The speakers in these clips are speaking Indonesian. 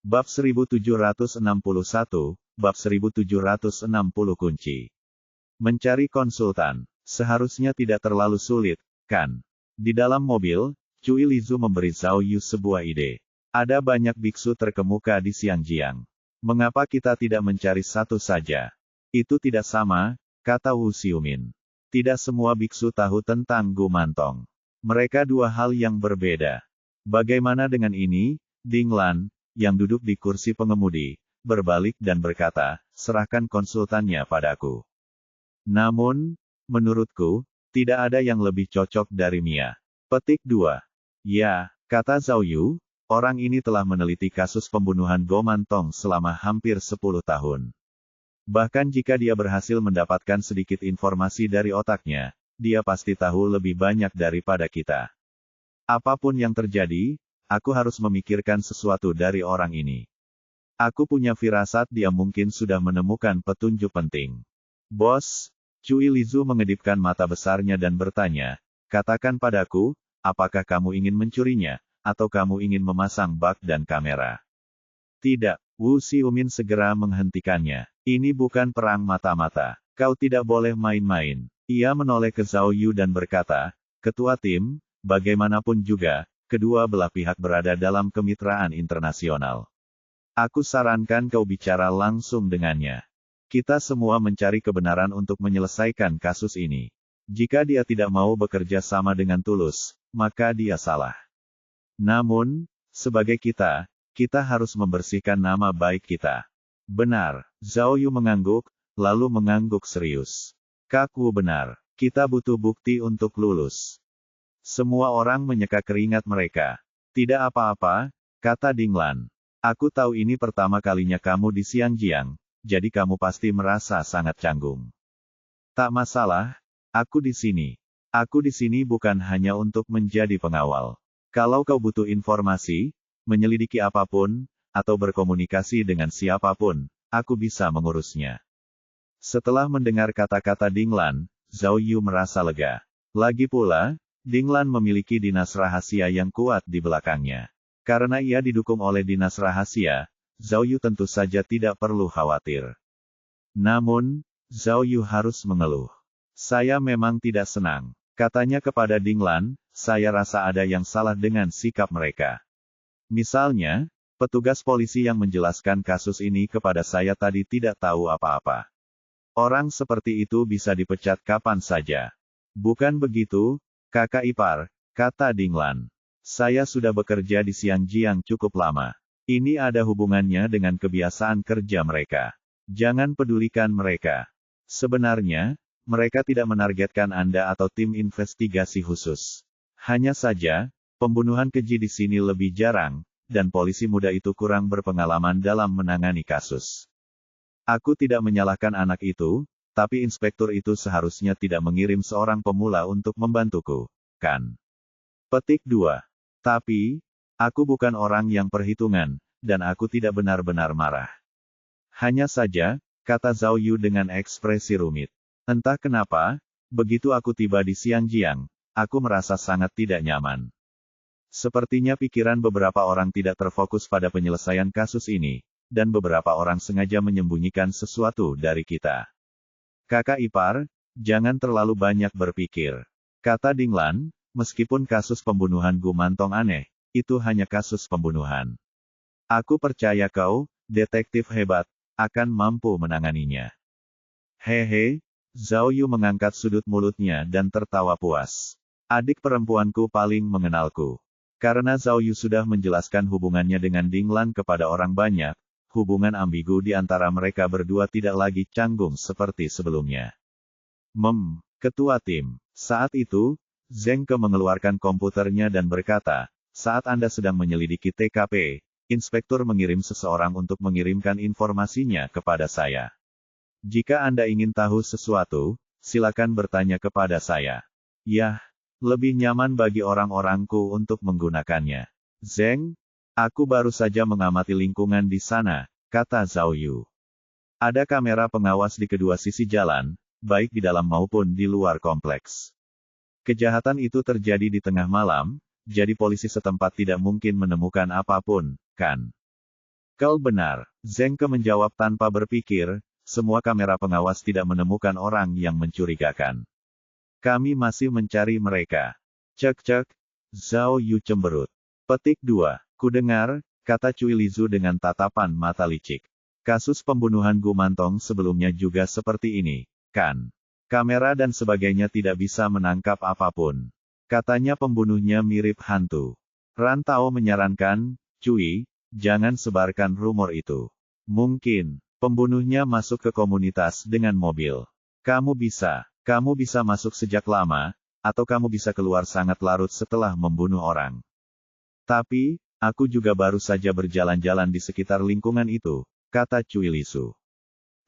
Bab 1761, Bab 1760 kunci. Mencari konsultan. Seharusnya tidak terlalu sulit, kan? Di dalam mobil, Cui Lizu memberi Zhao Yu sebuah ide. Ada banyak biksu terkemuka di Xiangjiang. Mengapa kita tidak mencari satu saja? Itu tidak sama, kata Wu Xiumin. Tidak semua biksu tahu tentang Gu Mantong. Mereka dua hal yang berbeda. Bagaimana dengan ini, Ding Lan, yang duduk di kursi pengemudi, berbalik dan berkata, serahkan konsultannya padaku. Namun, menurutku, tidak ada yang lebih cocok dari Mia. Petik 2. Ya, kata Zhao Yu, orang ini telah meneliti kasus pembunuhan Go Mantong selama hampir 10 tahun. Bahkan jika dia berhasil mendapatkan sedikit informasi dari otaknya, dia pasti tahu lebih banyak daripada kita. Apapun yang terjadi, aku harus memikirkan sesuatu dari orang ini. Aku punya firasat dia mungkin sudah menemukan petunjuk penting. Bos, Cui Lizu mengedipkan mata besarnya dan bertanya, katakan padaku, apakah kamu ingin mencurinya, atau kamu ingin memasang bak dan kamera? Tidak, Wu Xiumin segera menghentikannya. Ini bukan perang mata-mata. Kau tidak boleh main-main. Ia menoleh ke Zhao Yu dan berkata, Ketua tim, bagaimanapun juga, kedua belah pihak berada dalam kemitraan internasional. Aku sarankan kau bicara langsung dengannya. Kita semua mencari kebenaran untuk menyelesaikan kasus ini. Jika dia tidak mau bekerja sama dengan tulus, maka dia salah. Namun, sebagai kita harus membersihkan nama baik kita. Benar, Zhao Yu mengangguk, lalu mengangguk serius. Kak Wu benar, kita butuh bukti untuk lulus. Semua orang menyeka keringat mereka. Tidak apa-apa, kata Ding Lan. Aku tahu ini pertama kalinya kamu di Xiangjiang, jadi kamu pasti merasa sangat canggung. Tak masalah, aku di sini. Aku di sini bukan hanya untuk menjadi pengawal. Kalau kau butuh informasi, menyelidiki apapun, atau berkomunikasi dengan siapapun, aku bisa mengurusnya. Setelah mendengar kata-kata Ding Lan, Zhao Yu merasa lega. Lagi pula, Ding Lan memiliki dinas rahasia yang kuat di belakangnya. Karena ia didukung oleh dinas rahasia, Zhao Yu tentu saja tidak perlu khawatir. Namun, Zhao Yu harus mengeluh. Saya memang tidak senang, katanya kepada Ding Lan, saya rasa ada yang salah dengan sikap mereka. Misalnya, petugas polisi yang menjelaskan kasus ini kepada saya tadi tidak tahu apa-apa. Orang seperti itu bisa dipecat kapan saja. Bukan begitu, kakak ipar, kata Ding Lan. Saya sudah bekerja di Xiangjiang cukup lama. Ini ada hubungannya dengan kebiasaan kerja mereka. Jangan pedulikan mereka. Sebenarnya, mereka tidak menargetkan Anda atau tim investigasi khusus. Hanya saja, pembunuhan keji di sini lebih jarang, dan polisi muda itu kurang berpengalaman dalam menangani kasus. Aku tidak menyalahkan anak itu, tapi inspektur itu seharusnya tidak mengirim seorang pemula untuk membantuku, kan? Petik 2. Tapi, aku bukan orang yang perhitungan, dan aku tidak benar-benar marah. Hanya saja, kata Zhao Yu dengan ekspresi rumit. Entah kenapa, begitu aku tiba di Xiangjiang, aku merasa sangat tidak nyaman. Sepertinya pikiran beberapa orang tidak terfokus pada penyelesaian kasus ini, dan beberapa orang sengaja menyembunyikan sesuatu dari kita. Kakak ipar, jangan terlalu banyak berpikir. Kata Ding Lan, meskipun kasus pembunuhan Gu Mantong aneh, itu hanya kasus pembunuhan. Aku percaya kau, detektif hebat, akan mampu menanganinya. Hehe, Zhao Yu mengangkat sudut mulutnya dan tertawa puas. Adik perempuanku paling mengenalku. Karena Zhao Yu sudah menjelaskan hubungannya dengan Ding Lan kepada orang banyak, hubungan ambigu di antara mereka berdua tidak lagi canggung seperti sebelumnya. Ketua tim. Saat itu, Zheng Ke mengeluarkan komputernya dan berkata, saat Anda sedang menyelidiki TKP, inspektur mengirim seseorang untuk mengirimkan informasinya kepada saya. Jika Anda ingin tahu sesuatu, silakan bertanya kepada saya. Yah, lebih nyaman bagi orang-orangku untuk menggunakannya. Zheng, aku baru saja mengamati lingkungan di sana, kata Zhao Yu. Ada kamera pengawas di kedua sisi jalan, baik di dalam maupun di luar kompleks. Kejahatan itu terjadi di tengah malam, jadi polisi setempat tidak mungkin menemukan apapun, kan? Kau benar, Zheng Ke menjawab tanpa berpikir, semua kamera pengawas tidak menemukan orang yang mencurigakan. Kami masih mencari mereka. Cek, Zhao Yu cemberut. Petik 2. Kudengar, kata Cui Lizu dengan tatapan mata licik. Kasus pembunuhan Gu Mantong sebelumnya juga seperti ini, kan? Kamera dan sebagainya tidak bisa menangkap apapun. Katanya pembunuhnya mirip hantu. Ran Tao menyarankan, Cui, jangan sebarkan rumor itu. Mungkin, pembunuhnya masuk ke komunitas dengan mobil. Kamu bisa masuk sejak lama, atau kamu bisa keluar sangat larut setelah membunuh orang. Tapi, aku juga baru saja berjalan-jalan di sekitar lingkungan itu, kata Cui Lizu.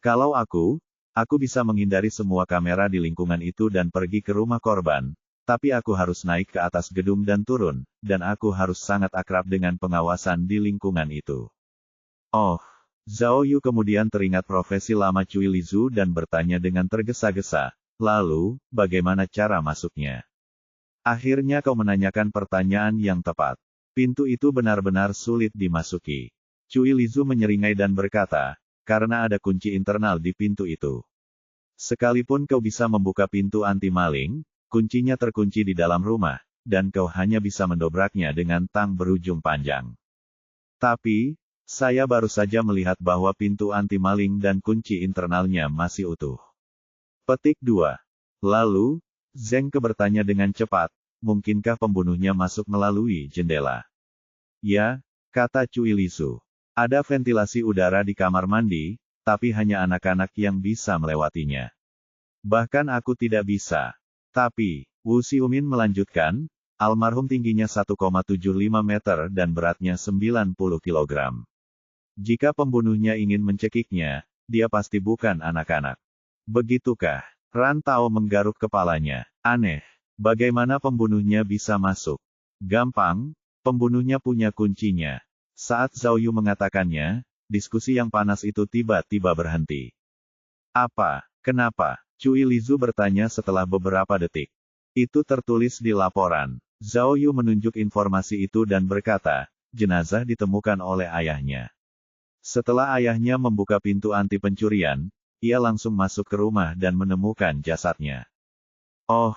Kalau aku bisa menghindari semua kamera di lingkungan itu dan pergi ke rumah korban, tapi aku harus naik ke atas gedung dan turun, dan aku harus sangat akrab dengan pengawasan di lingkungan itu. Oh, Zhao Yu kemudian teringat profesi lama Cui Lizu dan bertanya dengan tergesa-gesa, lalu, bagaimana cara masuknya? Akhirnya kau menanyakan pertanyaan yang tepat. Pintu itu benar-benar sulit dimasuki. Cui Lizu menyeringai dan berkata, karena ada kunci internal di pintu itu. Sekalipun kau bisa membuka pintu anti-maling, kuncinya terkunci di dalam rumah, dan kau hanya bisa mendobraknya dengan tang berujung panjang. Tapi, saya baru saja melihat bahwa pintu anti-maling dan kunci internalnya masih utuh. Petik 2. Lalu, Zheng Ke bertanya dengan cepat, mungkinkah pembunuhnya masuk melalui jendela? Ya, kata Cui Lizu. Ada ventilasi udara di kamar mandi, tapi hanya anak-anak yang bisa melewatinya. Bahkan aku tidak bisa. Tapi, Wu Xiumin melanjutkan, almarhum tingginya 1,75 meter dan beratnya 90 kg. Jika pembunuhnya ingin mencekiknya, dia pasti bukan anak-anak. Begitukah? Ran Tao menggaruk kepalanya. Aneh. Bagaimana pembunuhnya bisa masuk? Gampang, pembunuhnya punya kuncinya. Saat Zhao Yu mengatakannya, diskusi yang panas itu tiba-tiba berhenti. Apa? Kenapa? Cui Lizu bertanya setelah beberapa detik. Itu tertulis di laporan. Zhao Yu menunjuk informasi itu dan berkata, jenazah ditemukan oleh ayahnya. Setelah ayahnya membuka pintu anti pencurian, ia langsung masuk ke rumah dan menemukan jasadnya. Oh,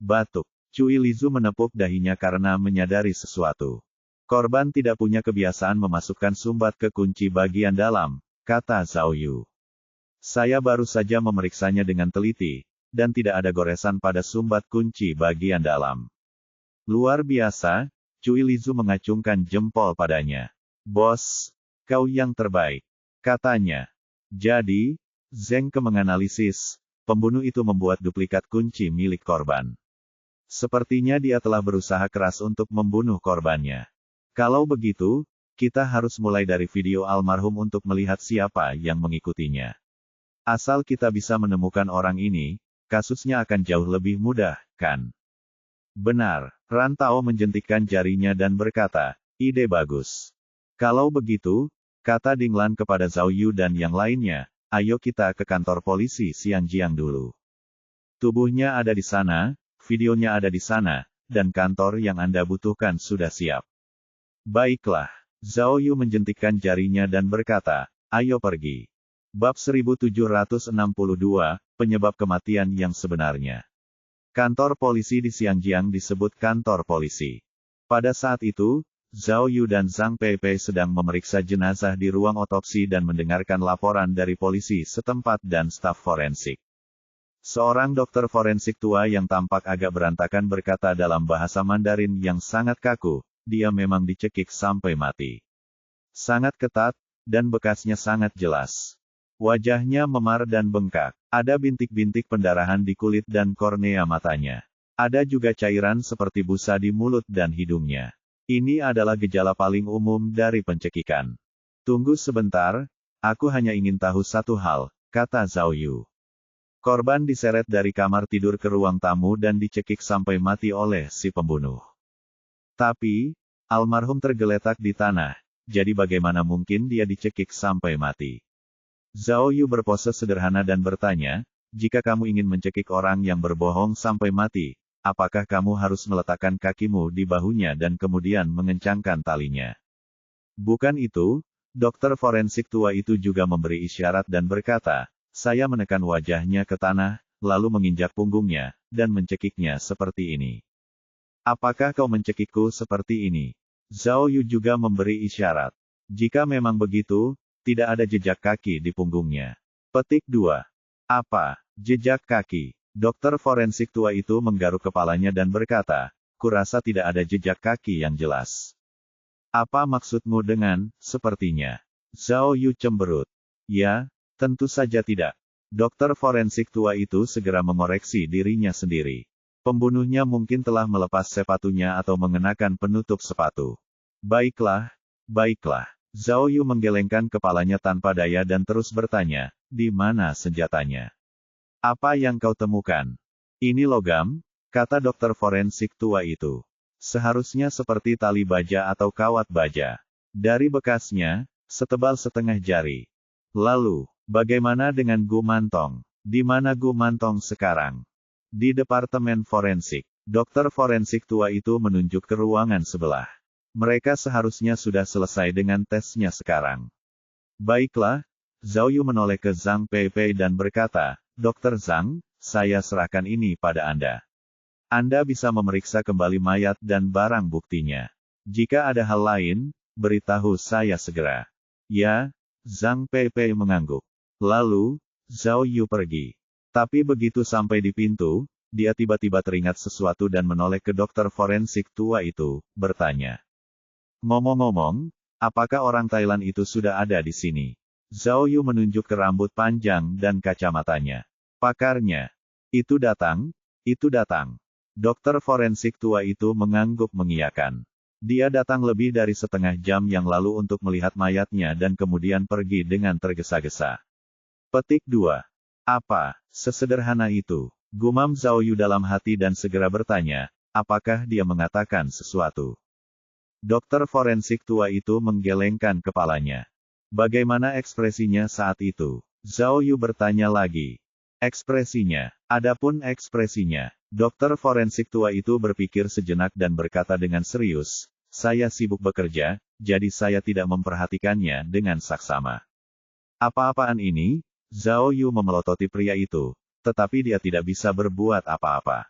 batuk. Cui Lizu menepuk dahinya karena menyadari sesuatu. Korban tidak punya kebiasaan memasukkan sumbat ke kunci bagian dalam, kata Zhao Yu. Saya baru saja memeriksanya dengan teliti, dan tidak ada goresan pada sumbat kunci bagian dalam. Luar biasa, Cui Lizu mengacungkan jempol padanya. Bos, kau yang terbaik, katanya. Jadi, Zheng Ke menganalisis, pembunuh itu membuat duplikat kunci milik korban. Sepertinya dia telah berusaha keras untuk membunuh korbannya. Kalau begitu, kita harus mulai dari video almarhum untuk melihat siapa yang mengikutinya. Asal kita bisa menemukan orang ini, kasusnya akan jauh lebih mudah, kan? Benar, Ran Tao menjentikkan jarinya dan berkata, ide bagus. Kalau begitu, kata Ding Lan kepada Zhao Yu dan yang lainnya, ayo kita ke kantor polisi Xianjiang dulu. Tubuhnya ada di sana, videonya ada di sana, dan kantor yang Anda butuhkan sudah siap. Baiklah, Zhao Yu menjentikkan jarinya dan berkata, ayo pergi. Bab 1762, penyebab kematian yang sebenarnya. Kantor polisi di Xianjiang disebut kantor polisi. Pada saat itu, Zhao Yu dan Zhang Peipei sedang memeriksa jenazah di ruang otopsi dan mendengarkan laporan dari polisi setempat dan staf forensik. Seorang dokter forensik tua yang tampak agak berantakan berkata dalam bahasa Mandarin yang sangat kaku, dia memang dicekik sampai mati. Sangat ketat, dan bekasnya sangat jelas. Wajahnya memar dan bengkak. Ada bintik-bintik pendarahan di kulit dan kornea matanya. Ada juga cairan seperti busa di mulut dan hidungnya. Ini adalah gejala paling umum dari pencekikan. Tunggu sebentar, aku hanya ingin tahu satu hal, kata Zhao Yu. Korban diseret dari kamar tidur ke ruang tamu dan dicekik sampai mati oleh si pembunuh. Tapi, almarhum tergeletak di tanah, jadi bagaimana mungkin dia dicekik sampai mati? Zhao Yu berpose sederhana dan bertanya, jika kamu ingin mencekik orang yang berbohong sampai mati, apakah kamu harus meletakkan kakimu di bahunya dan kemudian mengencangkan talinya? Bukan itu, Dokter forensik tua itu juga memberi isyarat dan berkata, saya menekan wajahnya ke tanah, lalu menginjak punggungnya, dan mencekiknya seperti ini. Apakah kau mencekikku seperti ini? Zhao Yu juga memberi isyarat. Jika memang begitu, tidak ada jejak kaki di punggungnya. Petik 2. Apa? Jejak kaki? Dokter forensik tua itu menggaruk kepalanya dan berkata, kurasa tidak ada jejak kaki yang jelas. Apa maksudmu dengan, sepertinya? Zhao Yu cemberut. Ya, tentu saja tidak. Dokter forensik tua itu segera mengoreksi dirinya sendiri. Pembunuhnya mungkin telah melepas sepatunya atau mengenakan penutup sepatu. Baiklah, baiklah. Zhao Yu menggelengkan kepalanya tanpa daya dan terus bertanya, di mana senjatanya? Apa yang kau temukan? Ini logam, kata dokter forensik tua itu. Seharusnya seperti tali baja atau kawat baja. Dari bekasnya, setebal setengah jari. Lalu, bagaimana dengan Gu Mantong? Di mana Gu Mantong sekarang? Di departemen forensik. Dokter forensik tua itu menunjuk ke ruangan sebelah. Mereka seharusnya sudah selesai dengan tesnya sekarang. Baiklah, Zhao Yu menoleh ke Zhang Peipei dan berkata, Dokter Zhang, saya serahkan ini pada Anda. Anda bisa memeriksa kembali mayat dan barang buktinya. Jika ada hal lain, beritahu saya segera. Ya, Zhang Peipei mengangguk. Lalu, Zhao Yu pergi. Tapi begitu sampai di pintu, dia tiba-tiba teringat sesuatu dan menoleh ke dokter forensik tua itu, bertanya. Ngomong-ngomong, apakah orang Thailand itu sudah ada di sini? Zhao Yu menunjuk ke rambut panjang dan kacamatanya. Pakarnya. Itu datang, itu datang. Dokter forensik tua itu mengangguk mengiyakan. Dia datang lebih dari setengah jam yang lalu untuk melihat mayatnya dan kemudian pergi dengan tergesa-gesa. Petik 2. Apa, sesederhana itu? Gumam Zhao Yu dalam hati dan segera bertanya, apakah dia mengatakan sesuatu? Dokter forensik tua itu menggelengkan kepalanya. Bagaimana ekspresinya saat itu? Zhao Yu bertanya lagi. Ekspresinya. Adapun ekspresinya, dokter forensik tua itu berpikir sejenak dan berkata dengan serius, saya sibuk bekerja, jadi saya tidak memperhatikannya dengan saksama. Apa-apaan ini? Zhao Yu memelototi pria itu, tetapi dia tidak bisa berbuat apa-apa.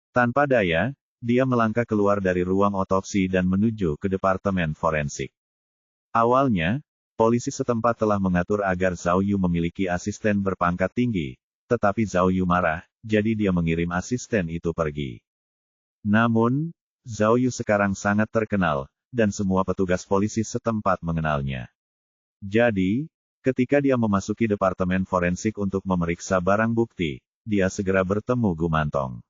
Tanpa daya, dia melangkah keluar dari ruang otopsi dan menuju ke departemen forensik. Awalnya, polisi setempat telah mengatur agar Zhao Yu memiliki asisten berpangkat tinggi, tetapi Zhao Yu marah, jadi dia mengirim asisten itu pergi. Namun, Zhao Yu sekarang sangat terkenal, dan semua petugas polisi setempat mengenalnya. Jadi, ketika dia memasuki departemen forensik untuk memeriksa barang bukti, dia segera bertemu Gu Mantong.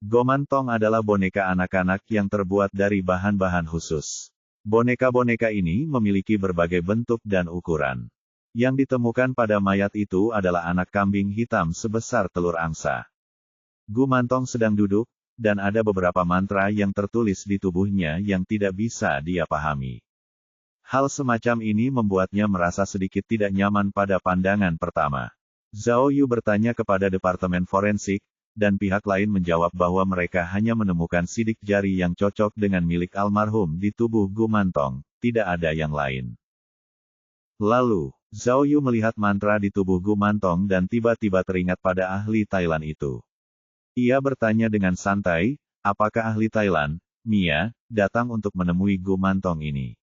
Gu Mantong adalah boneka anak-anak yang terbuat dari bahan-bahan khusus. Boneka-boneka ini memiliki berbagai bentuk dan ukuran. Yang ditemukan pada mayat itu adalah anak kambing hitam sebesar telur angsa. Gu Mantong sedang duduk, dan ada beberapa mantra yang tertulis di tubuhnya yang tidak bisa dia pahami. Hal semacam ini membuatnya merasa sedikit tidak nyaman pada pandangan pertama. Zhao Yu bertanya kepada departemen forensik, dan pihak lain menjawab bahwa mereka hanya menemukan sidik jari yang cocok dengan milik almarhum di tubuh Gu Mantong, tidak ada yang lain. Lalu, Zhao Yu melihat mantra di tubuh Gu Mantong dan tiba-tiba teringat pada ahli Thailand itu. Ia bertanya dengan santai, apakah ahli Thailand, Mia, datang untuk menemui Gu Mantong ini?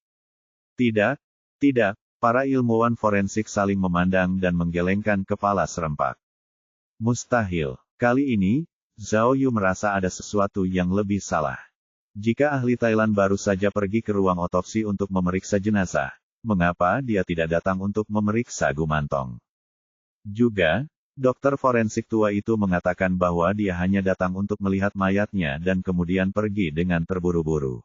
Tidak, tidak, para ilmuwan forensik saling memandang dan menggelengkan kepala serempak. Mustahil. Kali ini, Zhao Yu merasa ada sesuatu yang lebih salah. Jika ahli Thailand baru saja pergi ke ruang otopsi untuk memeriksa jenazah, mengapa dia tidak datang untuk memeriksa Gu Mantong? Juga, dokter forensik tua itu mengatakan bahwa dia hanya datang untuk melihat mayatnya dan kemudian pergi dengan terburu-buru.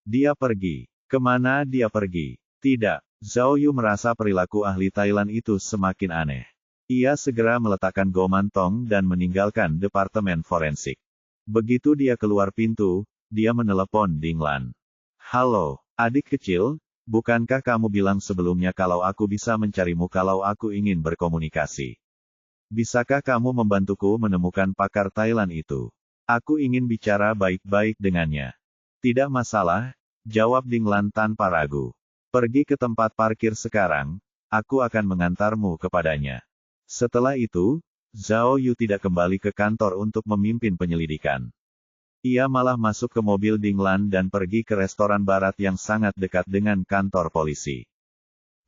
Dia pergi. Kemana dia pergi? Tidak. Zhao Yu merasa perilaku ahli Thailand itu semakin aneh. Ia segera meletakkan Gu Mantong dan meninggalkan departemen forensik. Begitu dia keluar pintu, dia menelepon Ding Lan. Halo, adik kecil, bukankah kamu bilang sebelumnya kalau aku bisa mencarimu kalau aku ingin berkomunikasi? Bisakah kamu membantuku menemukan pakar Thailand itu? Aku ingin bicara baik-baik dengannya. Tidak masalah, jawab Ding Lan tanpa ragu. Pergi ke tempat parkir sekarang, aku akan mengantarmu kepadanya. Setelah itu, Zhao Yu tidak kembali ke kantor untuk memimpin penyelidikan. Ia malah masuk ke mobil Dinglan dan pergi ke restoran barat yang sangat dekat dengan kantor polisi.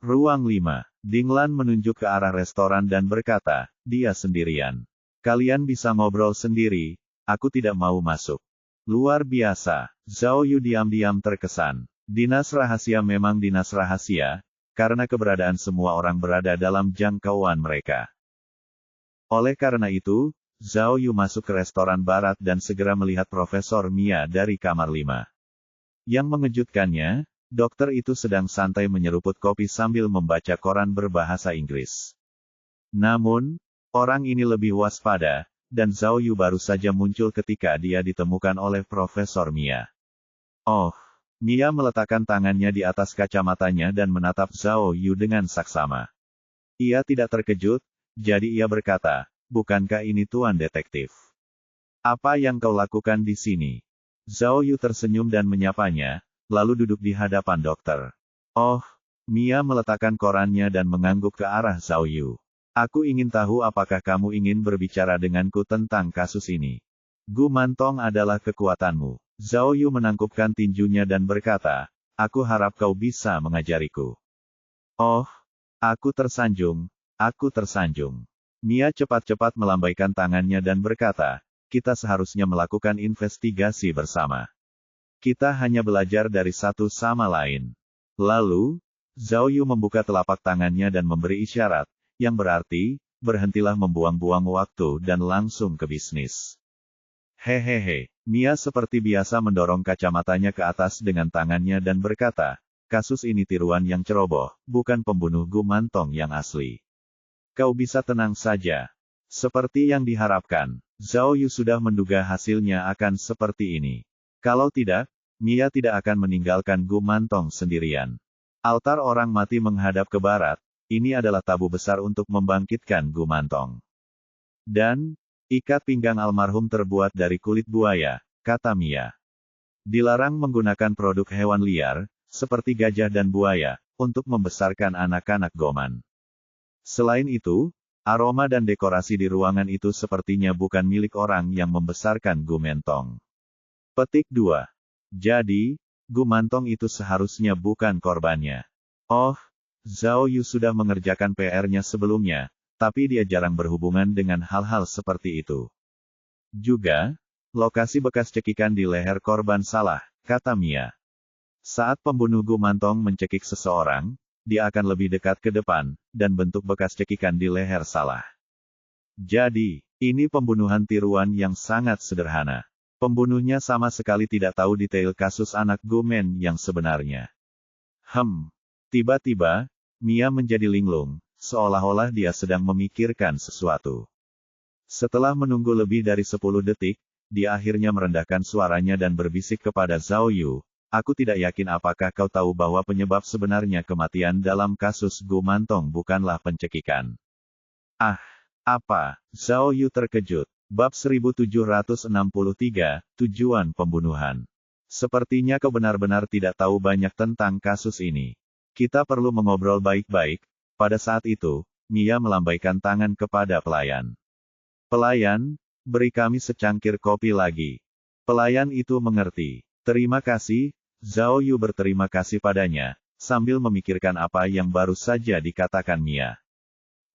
Ruang 5. Dinglan menunjuk ke arah restoran dan berkata, dia sendirian. Kalian bisa ngobrol sendiri, aku tidak mau masuk. Luar biasa, Zhao Yu diam-diam terkesan. Dinas rahasia memang dinas rahasia, karena keberadaan semua orang berada dalam jangkauan mereka. Oleh karena itu, Zhao Yu masuk ke restoran barat dan segera melihat Profesor Mia dari kamar 5. Yang mengejutkannya, dokter itu sedang santai menyeruput kopi sambil membaca koran berbahasa Inggris. Namun, orang ini lebih waspada, dan Zhao Yu baru saja muncul ketika dia ditemukan oleh Profesor Mia. Oh, Mia meletakkan tangannya di atas kacamatanya dan menatap Zhao Yu dengan saksama. Ia tidak terkejut, jadi ia berkata, bukankah ini Tuan Detektif? Apa yang kau lakukan di sini? Zhao Yu tersenyum dan menyapanya, lalu duduk di hadapan dokter. Oh, Mia meletakkan korannya dan mengangguk ke arah Zhao Yu. Aku ingin tahu apakah kamu ingin berbicara denganku tentang kasus ini. Gu Mantong adalah kekuatanmu. Zhao Yu menangkupkan tinjunya dan berkata, aku harap kau bisa mengajariku. Oh, aku tersanjung, aku tersanjung. Mia cepat-cepat melambaikan tangannya dan berkata, kita seharusnya melakukan investigasi bersama. Kita hanya belajar dari satu sama lain. Lalu, Zhao Yu membuka telapak tangannya dan memberi isyarat, yang berarti, berhentilah membuang-buang waktu dan langsung ke bisnis. Hehehe, Mia seperti biasa mendorong kacamatanya ke atas dengan tangannya dan berkata, kasus ini tiruan yang ceroboh, bukan pembunuh Gu Mantong yang asli. Kau bisa tenang saja. Seperti yang diharapkan, Zhao Yu sudah menduga hasilnya akan seperti ini. Kalau tidak, Mia tidak akan meninggalkan Gu Mantong sendirian. Altar orang mati menghadap ke barat, ini adalah tabu besar untuk membangkitkan Gu Mantong. Dan, ikat pinggang almarhum terbuat dari kulit buaya, kata Mia. Dilarang menggunakan produk hewan liar, seperti gajah dan buaya, untuk membesarkan anak-anak Goman. Selain itu, aroma dan dekorasi di ruangan itu sepertinya bukan milik orang yang membesarkan Gu Mantong. Petik 2. Jadi, Gu Mantong itu seharusnya bukan korbannya. Oh, Zhao Yu sudah mengerjakan PR-nya sebelumnya, tapi dia jarang berhubungan dengan hal-hal seperti itu. Juga, lokasi bekas cekikan di leher korban salah, kata Mia. Saat pembunuh Gu Mantong mencekik seseorang, dia akan lebih dekat ke depan, dan bentuk bekas cekikan di leher salah. Jadi, ini pembunuhan tiruan yang sangat sederhana. Pembunuhnya sama sekali tidak tahu detail kasus anak Gu Men yang sebenarnya. Tiba-tiba, Mia menjadi linglung, seolah-olah dia sedang memikirkan sesuatu. Setelah menunggu lebih dari 10 detik, dia akhirnya merendahkan suaranya dan berbisik kepada Zhao Yu, aku tidak yakin apakah kau tahu bahwa penyebab sebenarnya kematian dalam kasus Gu Mantong bukanlah pencekikan. Ah, apa? Zhao Yu terkejut. Bab 1763, Tujuan Pembunuhan. Sepertinya kau benar-benar tidak tahu banyak tentang kasus ini. Kita perlu mengobrol baik-baik. Pada saat itu, Mia melambaikan tangan kepada pelayan. Pelayan, beri kami secangkir kopi lagi. Pelayan itu mengerti. Terima kasih, Zhao Yu berterima kasih padanya, sambil memikirkan apa yang baru saja dikatakan Mia.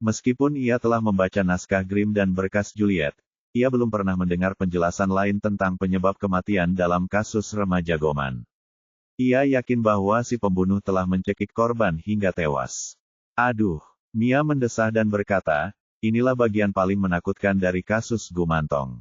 Meskipun ia telah membaca naskah Grimm dan berkas Juliet, ia belum pernah mendengar penjelasan lain tentang penyebab kematian dalam kasus remaja Goman. Ia yakin bahwa si pembunuh telah mencekik korban hingga tewas. Aduh, Mia mendesah dan berkata, inilah bagian paling menakutkan dari kasus Gu Mantong.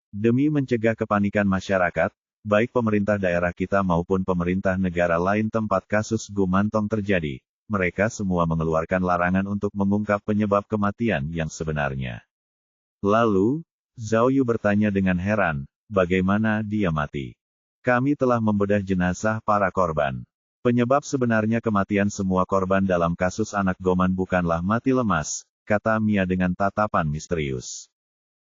Demi mencegah kepanikan masyarakat, baik pemerintah daerah kita maupun pemerintah negara lain tempat kasus Gu Mantong terjadi, mereka semua mengeluarkan larangan untuk mengungkap penyebab kematian yang sebenarnya. Lalu, Zhao Yu bertanya dengan heran, bagaimana dia mati? Kami telah membedah jenazah para korban. Penyebab sebenarnya kematian semua korban dalam kasus anak Goman bukanlah mati lemas, kata Mia dengan tatapan misterius.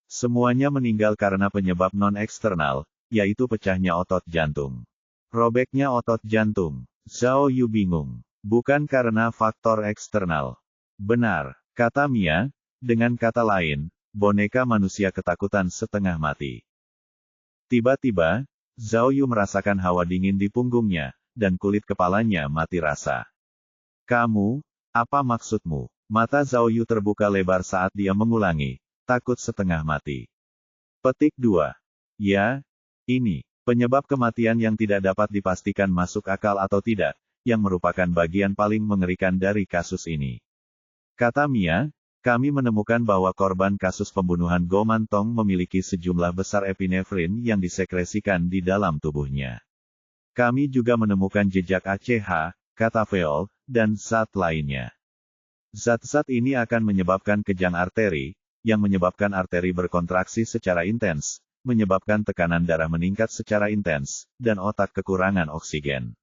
Semuanya meninggal karena penyebab non-eksternal, yaitu pecahnya otot jantung. Robeknya otot jantung. Zhao Yu bingung. Bukan karena faktor eksternal. Benar, kata Mia, dengan kata lain, boneka manusia ketakutan setengah mati. Tiba-tiba, Zhao Yu merasakan hawa dingin di punggungnya, dan kulit kepalanya mati rasa. Kamu, apa maksudmu? Mata Zhao Yu terbuka lebar saat dia mengulangi, takut setengah mati. Petik 2. Ya, ini, penyebab kematian yang tidak dapat dipastikan masuk akal atau tidak, yang merupakan bagian paling mengerikan dari kasus ini. Kata Mia, kami menemukan bahwa korban kasus pembunuhan Go Mantong memiliki sejumlah besar epinefrin yang disekresikan di dalam tubuhnya. Kami juga menemukan jejak ACH, katafeol, dan zat lainnya. Zat-zat ini akan menyebabkan kejang arteri, yang menyebabkan arteri berkontraksi secara intens, menyebabkan tekanan darah meningkat secara intens, dan otak kekurangan oksigen.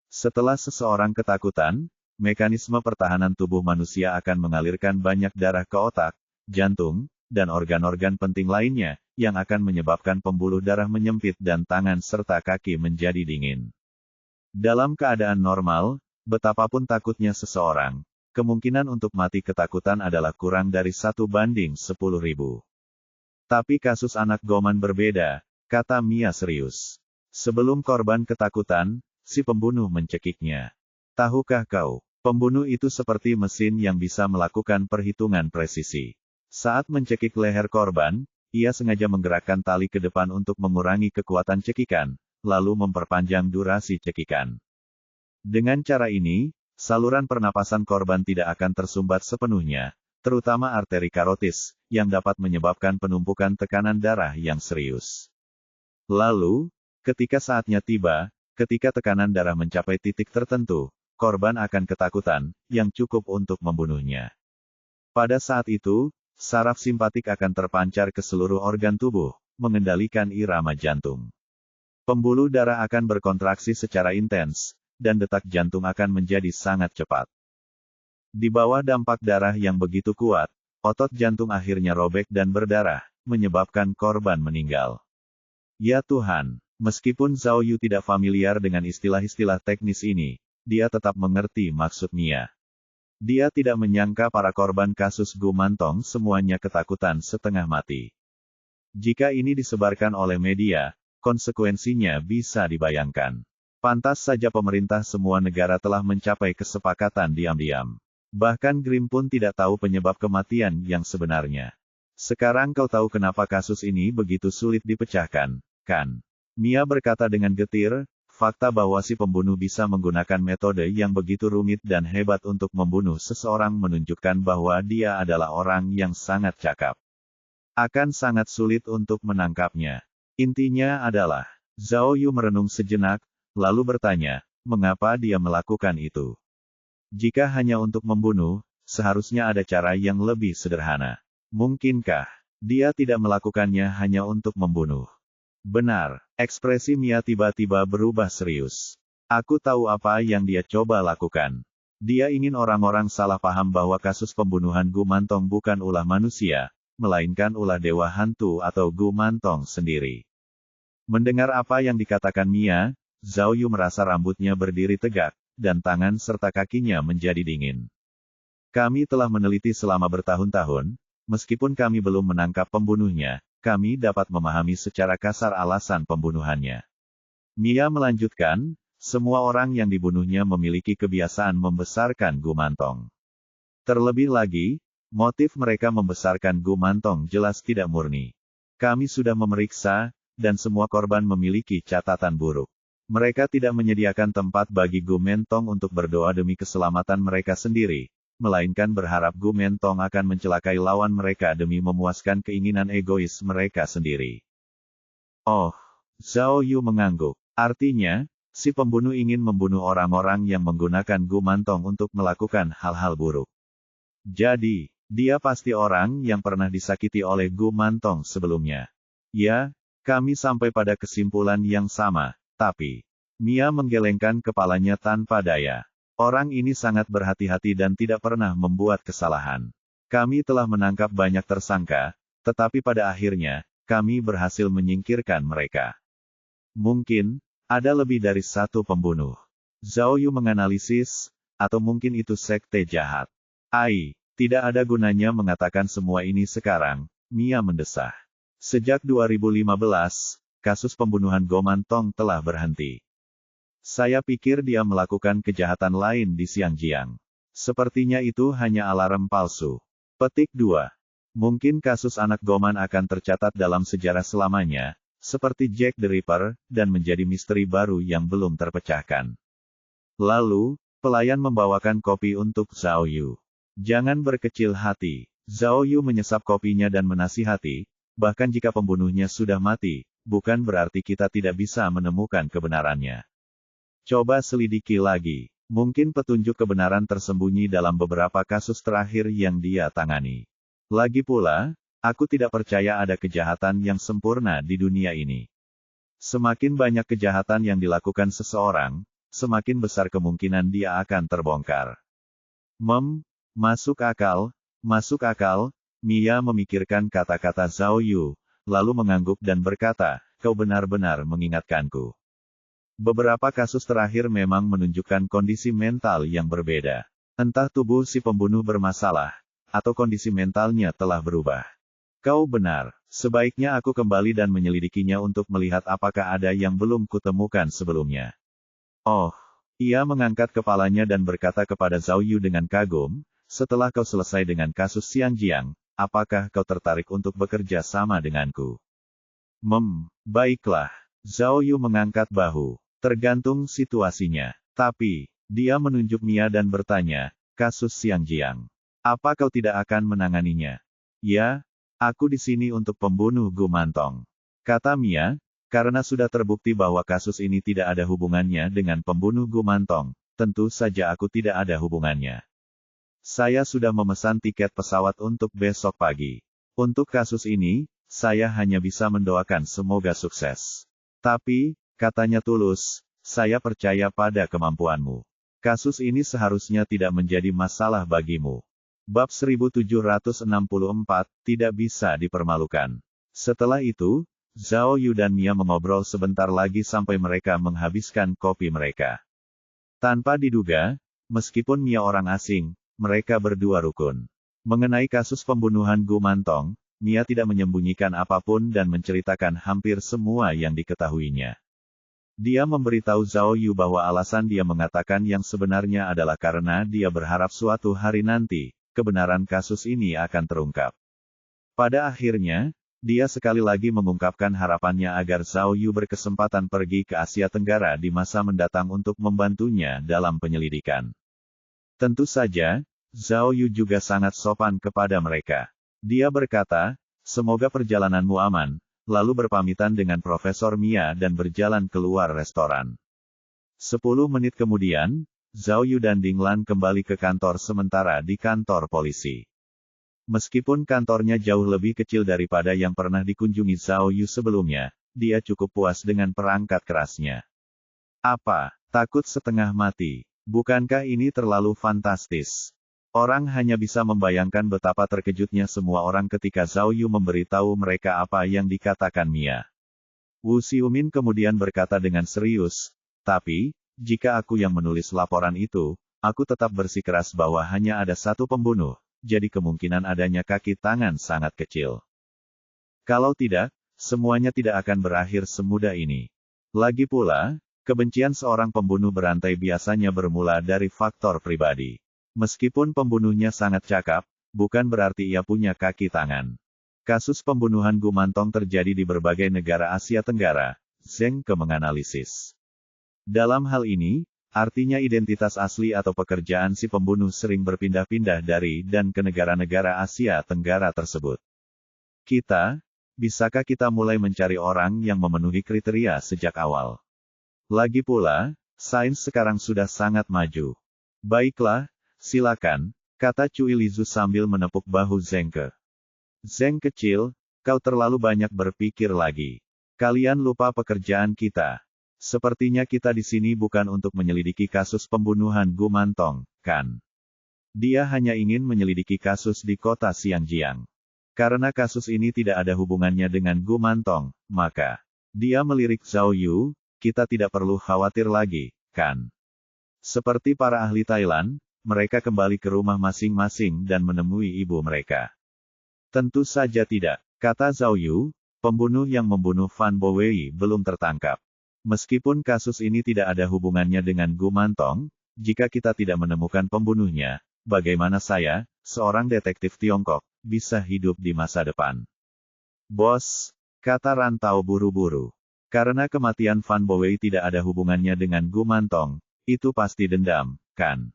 Setelah seseorang ketakutan, mekanisme pertahanan tubuh manusia akan mengalirkan banyak darah ke otak, jantung, dan organ-organ penting lainnya, yang akan menyebabkan pembuluh darah menyempit dan tangan serta kaki menjadi dingin. Dalam keadaan normal, betapapun takutnya seseorang, kemungkinan untuk mati ketakutan adalah kurang dari 1:10.000. Tapi kasus anak Goman berbeda, kata Mia serius. Sebelum korban ketakutan, si pembunuh mencekiknya. Tahukah kau, pembunuh itu seperti mesin yang bisa melakukan perhitungan presisi. Saat mencekik leher korban, ia sengaja menggerakkan tali ke depan untuk mengurangi kekuatan cekikan, lalu memperpanjang durasi cekikan. Dengan cara ini, saluran pernapasan korban tidak akan tersumbat sepenuhnya, terutama arteri karotis, yang dapat menyebabkan penumpukan tekanan darah yang serius. Lalu, ketika saatnya tiba, ketika tekanan darah mencapai titik tertentu, korban akan ketakutan, yang cukup untuk membunuhnya. Pada saat itu, saraf simpatik akan terpancar ke seluruh organ tubuh, mengendalikan irama jantung. Pembuluh darah akan berkontraksi secara intens, dan detak jantung akan menjadi sangat cepat. Di bawah dampak darah yang begitu kuat, otot jantung akhirnya robek dan berdarah, menyebabkan korban meninggal. Ya Tuhan! Meskipun Zhao Yu tidak familiar dengan istilah-istilah teknis ini, dia tetap mengerti maksud Mia. Dia tidak menyangka para korban kasus Go Mantong semuanya ketakutan setengah mati. Jika ini disebarkan oleh media, konsekuensinya bisa dibayangkan. Pantas saja pemerintah semua negara telah mencapai kesepakatan diam-diam. Bahkan Grimm pun tidak tahu penyebab kematian yang sebenarnya. Sekarang kau tahu kenapa kasus ini begitu sulit dipecahkan, kan? Mia berkata dengan getir, fakta bahwa si pembunuh bisa menggunakan metode yang begitu rumit dan hebat untuk membunuh seseorang menunjukkan bahwa dia adalah orang yang sangat cakap. Akan sangat sulit untuk menangkapnya. Intinya adalah, Zhao Yu merenung sejenak, lalu bertanya, mengapa dia melakukan itu? Jika hanya untuk membunuh, seharusnya ada cara yang lebih sederhana. Mungkinkah dia tidak melakukannya hanya untuk membunuh? Benar, ekspresi Mia tiba-tiba berubah serius. Aku tahu apa yang dia coba lakukan. Dia ingin orang-orang salah paham bahwa kasus pembunuhan Go Mantong bukan ulah manusia, melainkan ulah dewa hantu atau Go Mantong sendiri. Mendengar apa yang dikatakan Mia, Zhao Yu merasa rambutnya berdiri tegak, dan tangan serta kakinya menjadi dingin. Kami telah meneliti selama bertahun-tahun, meskipun kami belum menangkap pembunuhnya, kami dapat memahami secara kasar alasan pembunuhannya. Mia melanjutkan, semua orang yang dibunuhnya memiliki kebiasaan membesarkan Go Mantong. Terlebih lagi, motif mereka membesarkan Go Mantong jelas tidak murni. Kami sudah memeriksa, dan semua korban memiliki catatan buruk. Mereka tidak menyediakan tempat bagi Go Mantong untuk berdoa demi keselamatan mereka sendiri, melainkan berharap Go Mantong akan mencelakai lawan mereka demi memuaskan keinginan egois mereka sendiri. Oh, Zhao Yu mengangguk. Artinya, si pembunuh ingin membunuh orang-orang yang menggunakan Go Mantong untuk melakukan hal-hal buruk. Jadi, dia pasti orang yang pernah disakiti oleh Go Mantong sebelumnya. Ya, kami sampai pada kesimpulan yang sama, tapi Mia menggelengkan kepalanya tanpa daya. Orang ini sangat berhati-hati dan tidak pernah membuat kesalahan. Kami telah menangkap banyak tersangka, tetapi pada akhirnya, kami berhasil menyingkirkan mereka. Mungkin, ada lebih dari satu pembunuh. Zhao Yu menganalisis, atau mungkin itu sekte jahat. Ai, tidak ada gunanya mengatakan semua ini sekarang, Mia mendesah. Sejak 2015, kasus pembunuhan Go Mantong telah berhenti. Saya pikir dia melakukan kejahatan lain di Xinjiang. Sepertinya itu hanya alarm palsu. Petik 2. Mungkin kasus anak Goman akan tercatat dalam sejarah selamanya, seperti Jack the Ripper, dan menjadi misteri baru yang belum terpecahkan. Lalu, pelayan membawakan kopi untuk Zhao Yu. Jangan berkecil hati. Zhao Yu menyesap kopinya dan menasihati, bahkan jika pembunuhnya sudah mati, bukan berarti kita tidak bisa menemukan kebenarannya. Coba selidiki lagi. Mungkin petunjuk kebenaran tersembunyi dalam beberapa kasus terakhir yang dia tangani. Lagi pula, aku tidak percaya ada kejahatan yang sempurna di dunia ini. Semakin banyak kejahatan yang dilakukan seseorang, semakin besar kemungkinan dia akan terbongkar. Masuk akal, masuk akal, Mia memikirkan kata-kata Zhao Yu, lalu mengangguk dan berkata, kau benar-benar mengingatkanku. Beberapa kasus terakhir memang menunjukkan kondisi mental yang berbeda. Entah tubuh si pembunuh bermasalah, atau kondisi mentalnya telah berubah. Kau benar, sebaiknya aku kembali dan menyelidikinya untuk melihat apakah ada yang belum kutemukan sebelumnya. Oh, ia mengangkat kepalanya dan berkata kepada Zhao Yu dengan kagum, setelah kau selesai dengan kasus Xinjiang, apakah kau tertarik untuk bekerja sama denganku? Baiklah. Zhao Yu mengangkat bahu. Tergantung situasinya. Tapi, dia menunjuk Mia dan bertanya, kasus Xinjiang. Apa kau tidak akan menanganinya? Ya, aku di sini untuk pembunuh Go Mantong. Kata Mia, karena sudah terbukti bahwa kasus ini tidak ada hubungannya dengan pembunuh Go Mantong, tentu saja aku tidak ada hubungannya. Saya sudah memesan tiket pesawat untuk besok pagi. Untuk kasus ini, saya hanya bisa mendoakan semoga sukses. Tapi, katanya tulus, saya percaya pada kemampuanmu. Kasus ini seharusnya tidak menjadi masalah bagimu. Bab 1764, tidak bisa dipermalukan. Setelah itu, Zhao Yu dan Mia mengobrol sebentar lagi sampai mereka menghabiskan kopi mereka. Tanpa diduga, meskipun Mia orang asing, mereka berdua rukun. Mengenai kasus pembunuhan Go Mantong, Mia tidak menyembunyikan apapun dan menceritakan hampir semua yang diketahuinya. Dia memberitahu Zhao Yu bahwa alasan dia mengatakan yang sebenarnya adalah karena dia berharap suatu hari nanti, kebenaran kasus ini akan terungkap. Pada akhirnya, dia sekali lagi mengungkapkan harapannya agar Zhao Yu berkesempatan pergi ke Asia Tenggara di masa mendatang untuk membantunya dalam penyelidikan. Tentu saja, Zhao Yu juga sangat sopan kepada mereka. Dia berkata, semoga perjalananmu aman, lalu berpamitan dengan Profesor Mia dan berjalan keluar restoran. 10 menit kemudian, Zhao Yu dan Ding Lan kembali ke kantor sementara di kantor polisi. Meskipun kantornya jauh lebih kecil daripada yang pernah dikunjungi Zhao Yu sebelumnya, dia cukup puas dengan perangkat kerasnya. Apa, takut setengah mati? Bukankah ini terlalu fantastis? Orang hanya bisa membayangkan betapa terkejutnya semua orang ketika Zhao Yu memberitahu mereka apa yang dikatakan Mia. Wu Xiumin kemudian berkata dengan serius, tapi, jika aku yang menulis laporan itu, aku tetap bersikeras bahwa hanya ada satu pembunuh, jadi kemungkinan adanya kaki tangan sangat kecil. Kalau tidak, semuanya tidak akan berakhir semudah ini. Lagi pula, kebencian seorang pembunuh berantai biasanya bermula dari faktor pribadi. Meskipun pembunuhnya sangat cakap, bukan berarti ia punya kaki tangan. Kasus pembunuhan Go Mantong terjadi di berbagai negara Asia Tenggara, Zheng Ke menganalisis. Dalam hal ini, artinya identitas asli atau pekerjaan si pembunuh sering berpindah-pindah dari dan ke negara-negara Asia Tenggara tersebut. Bisakah kita mulai mencari orang yang memenuhi kriteria sejak awal? Lagi pula, sains sekarang sudah sangat maju. Baiklah, silakan, kata Cui Lizu sambil menepuk bahu Zheng Ke. Zheng kecil, kau terlalu banyak berpikir lagi. Kalian lupa pekerjaan kita. Sepertinya kita di sini bukan untuk menyelidiki kasus pembunuhan Go Mantong, kan? Dia hanya ingin menyelidiki kasus di kota Xinjiang. Karena kasus ini tidak ada hubungannya dengan Go Mantong, maka dia melirik Zhao Yu, kita tidak perlu khawatir lagi, kan? Seperti para ahli Thailand, mereka kembali ke rumah masing-masing dan menemui ibu mereka. Tentu saja tidak, kata Zhao Yu, pembunuh yang membunuh Fan Bowei belum tertangkap. Meskipun kasus ini tidak ada hubungannya dengan Gu Mantong, jika kita tidak menemukan pembunuhnya, bagaimana saya, seorang detektif Tiongkok, bisa hidup di masa depan? Bos, kata Rantau buru-buru. Karena kematian Fan Bowei tidak ada hubungannya dengan Gu Mantong, itu pasti dendam, kan?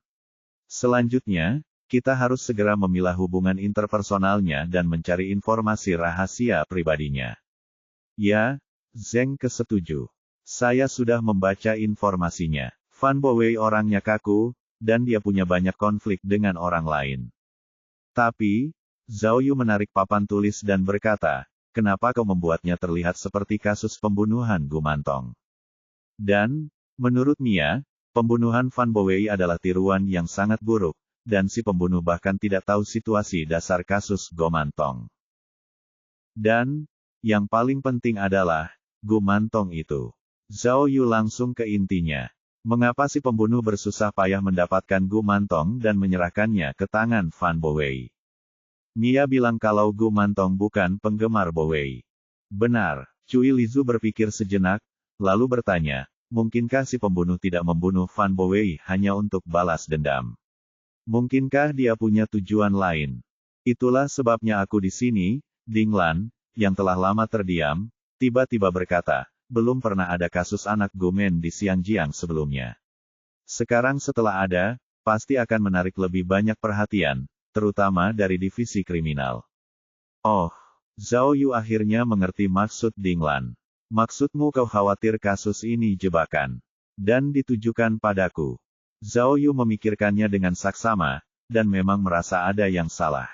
Selanjutnya, kita harus segera memilah hubungan interpersonalnya dan mencari informasi rahasia pribadinya. Ya, Zeng kesetuju. Saya sudah membaca informasinya. Fan Bowei orangnya kaku, dan dia punya banyak konflik dengan orang lain. Tapi, Zhao Yu menarik papan tulis dan berkata, kenapa kau membuatnya terlihat seperti kasus pembunuhan Gu Mantong? Dan, menurut Mia, pembunuhan Fan Bowei adalah tiruan yang sangat buruk, dan si pembunuh bahkan tidak tahu situasi dasar kasus Gu Mantong. Dan, yang paling penting adalah, Gu Mantong itu. Zhao Yu langsung ke intinya. Mengapa si pembunuh bersusah payah mendapatkan Gu Mantong dan menyerahkannya ke tangan Fan Bowei? Mia bilang kalau Gu Mantong bukan penggemar Bowei. Benar, Cui Lizu berpikir sejenak, lalu bertanya, mungkinkah si pembunuh tidak membunuh Fan Bowei hanya untuk balas dendam? Mungkinkah dia punya tujuan lain? Itulah sebabnya aku di sini, Ding Lan, yang telah lama terdiam, tiba-tiba berkata, belum pernah ada kasus anak Gumen di Xiangjiang sebelumnya. Sekarang setelah ada, pasti akan menarik lebih banyak perhatian, terutama dari divisi kriminal. Oh, Zhao Yu akhirnya mengerti maksud Ding Lan. Maksudmu kau khawatir kasus ini jebakan, dan ditujukan padaku. Zhao Yu memikirkannya dengan saksama, dan memang merasa ada yang salah.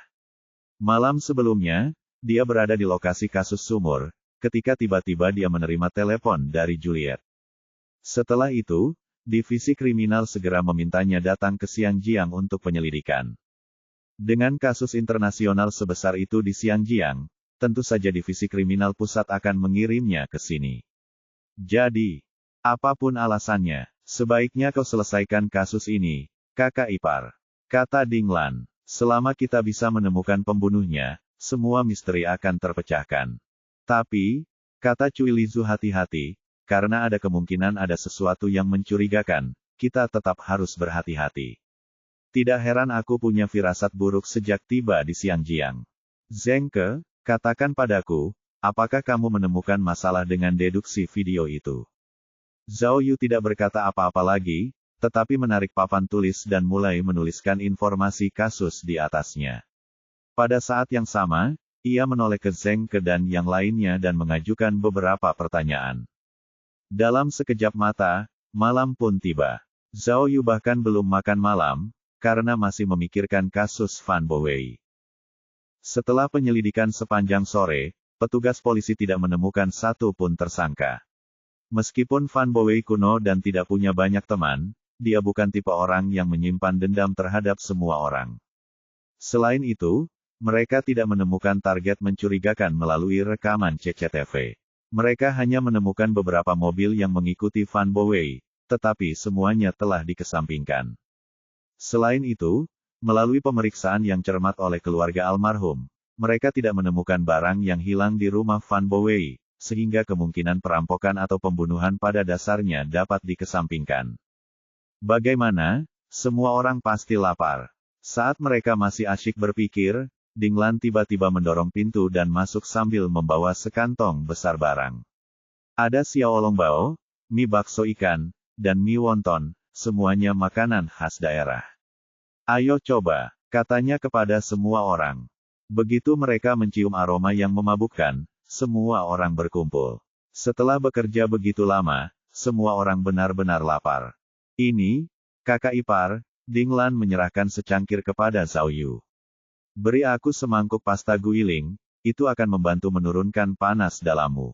Malam sebelumnya, dia berada di lokasi kasus sumur, ketika tiba-tiba dia menerima telepon dari Juliet. Setelah itu, divisi kriminal segera memintanya datang ke Xiangjiang untuk penyelidikan. Dengan kasus internasional sebesar itu di Xiangjiang, tentu saja divisi kriminal pusat akan mengirimnya ke sini. Jadi, apapun alasannya, sebaiknya kau selesaikan kasus ini, kakak ipar. Kata Ding Lan, selama kita bisa menemukan pembunuhnya, semua misteri akan terpecahkan. Tapi, kata Cui Lizu hati-hati, karena ada kemungkinan ada sesuatu yang mencurigakan, kita tetap harus berhati-hati. Tidak heran aku punya firasat buruk sejak tiba di Xiangjiang. Zengke, katakan padaku, apakah kamu menemukan masalah dengan deduksi video itu? Zhao Yu tidak berkata apa-apa lagi, tetapi menarik papan tulis dan mulai menuliskan informasi kasus di atasnya. Pada saat yang sama, ia menoleh ke Zengke dan yang lainnya dan mengajukan beberapa pertanyaan. Dalam sekejap mata, malam pun tiba. Zhao Yu bahkan belum makan malam, karena masih memikirkan kasus Fan Bowei. Setelah penyelidikan sepanjang sore, petugas polisi tidak menemukan satu pun tersangka. Meskipun Fan Bowei kuno dan tidak punya banyak teman, dia bukan tipe orang yang menyimpan dendam terhadap semua orang. Selain itu, mereka tidak menemukan target mencurigakan melalui rekaman CCTV. Mereka hanya menemukan beberapa mobil yang mengikuti Fan Bowei, tetapi semuanya telah dikesampingkan. Selain itu, melalui pemeriksaan yang cermat oleh keluarga almarhum, mereka tidak menemukan barang yang hilang di rumah Fan Bowei, sehingga kemungkinan perampokan atau pembunuhan pada dasarnya dapat dikesampingkan. Bagaimana? Semua orang pasti lapar. Saat mereka masih asyik berpikir, Ding Lan tiba-tiba mendorong pintu dan masuk sambil membawa sekantong besar barang. Ada xiao longbao, mie bakso ikan, dan mie wonton, semuanya makanan khas daerah. Ayo coba, katanya kepada semua orang. Begitu mereka mencium aroma yang memabukkan, semua orang berkumpul. Setelah bekerja begitu lama, semua orang benar-benar lapar. Ini, kakak ipar, Ding Lan menyerahkan secangkir kepada Zhao Yu. Beri aku semangkuk pasta guiling, itu akan membantu menurunkan panas dalammu.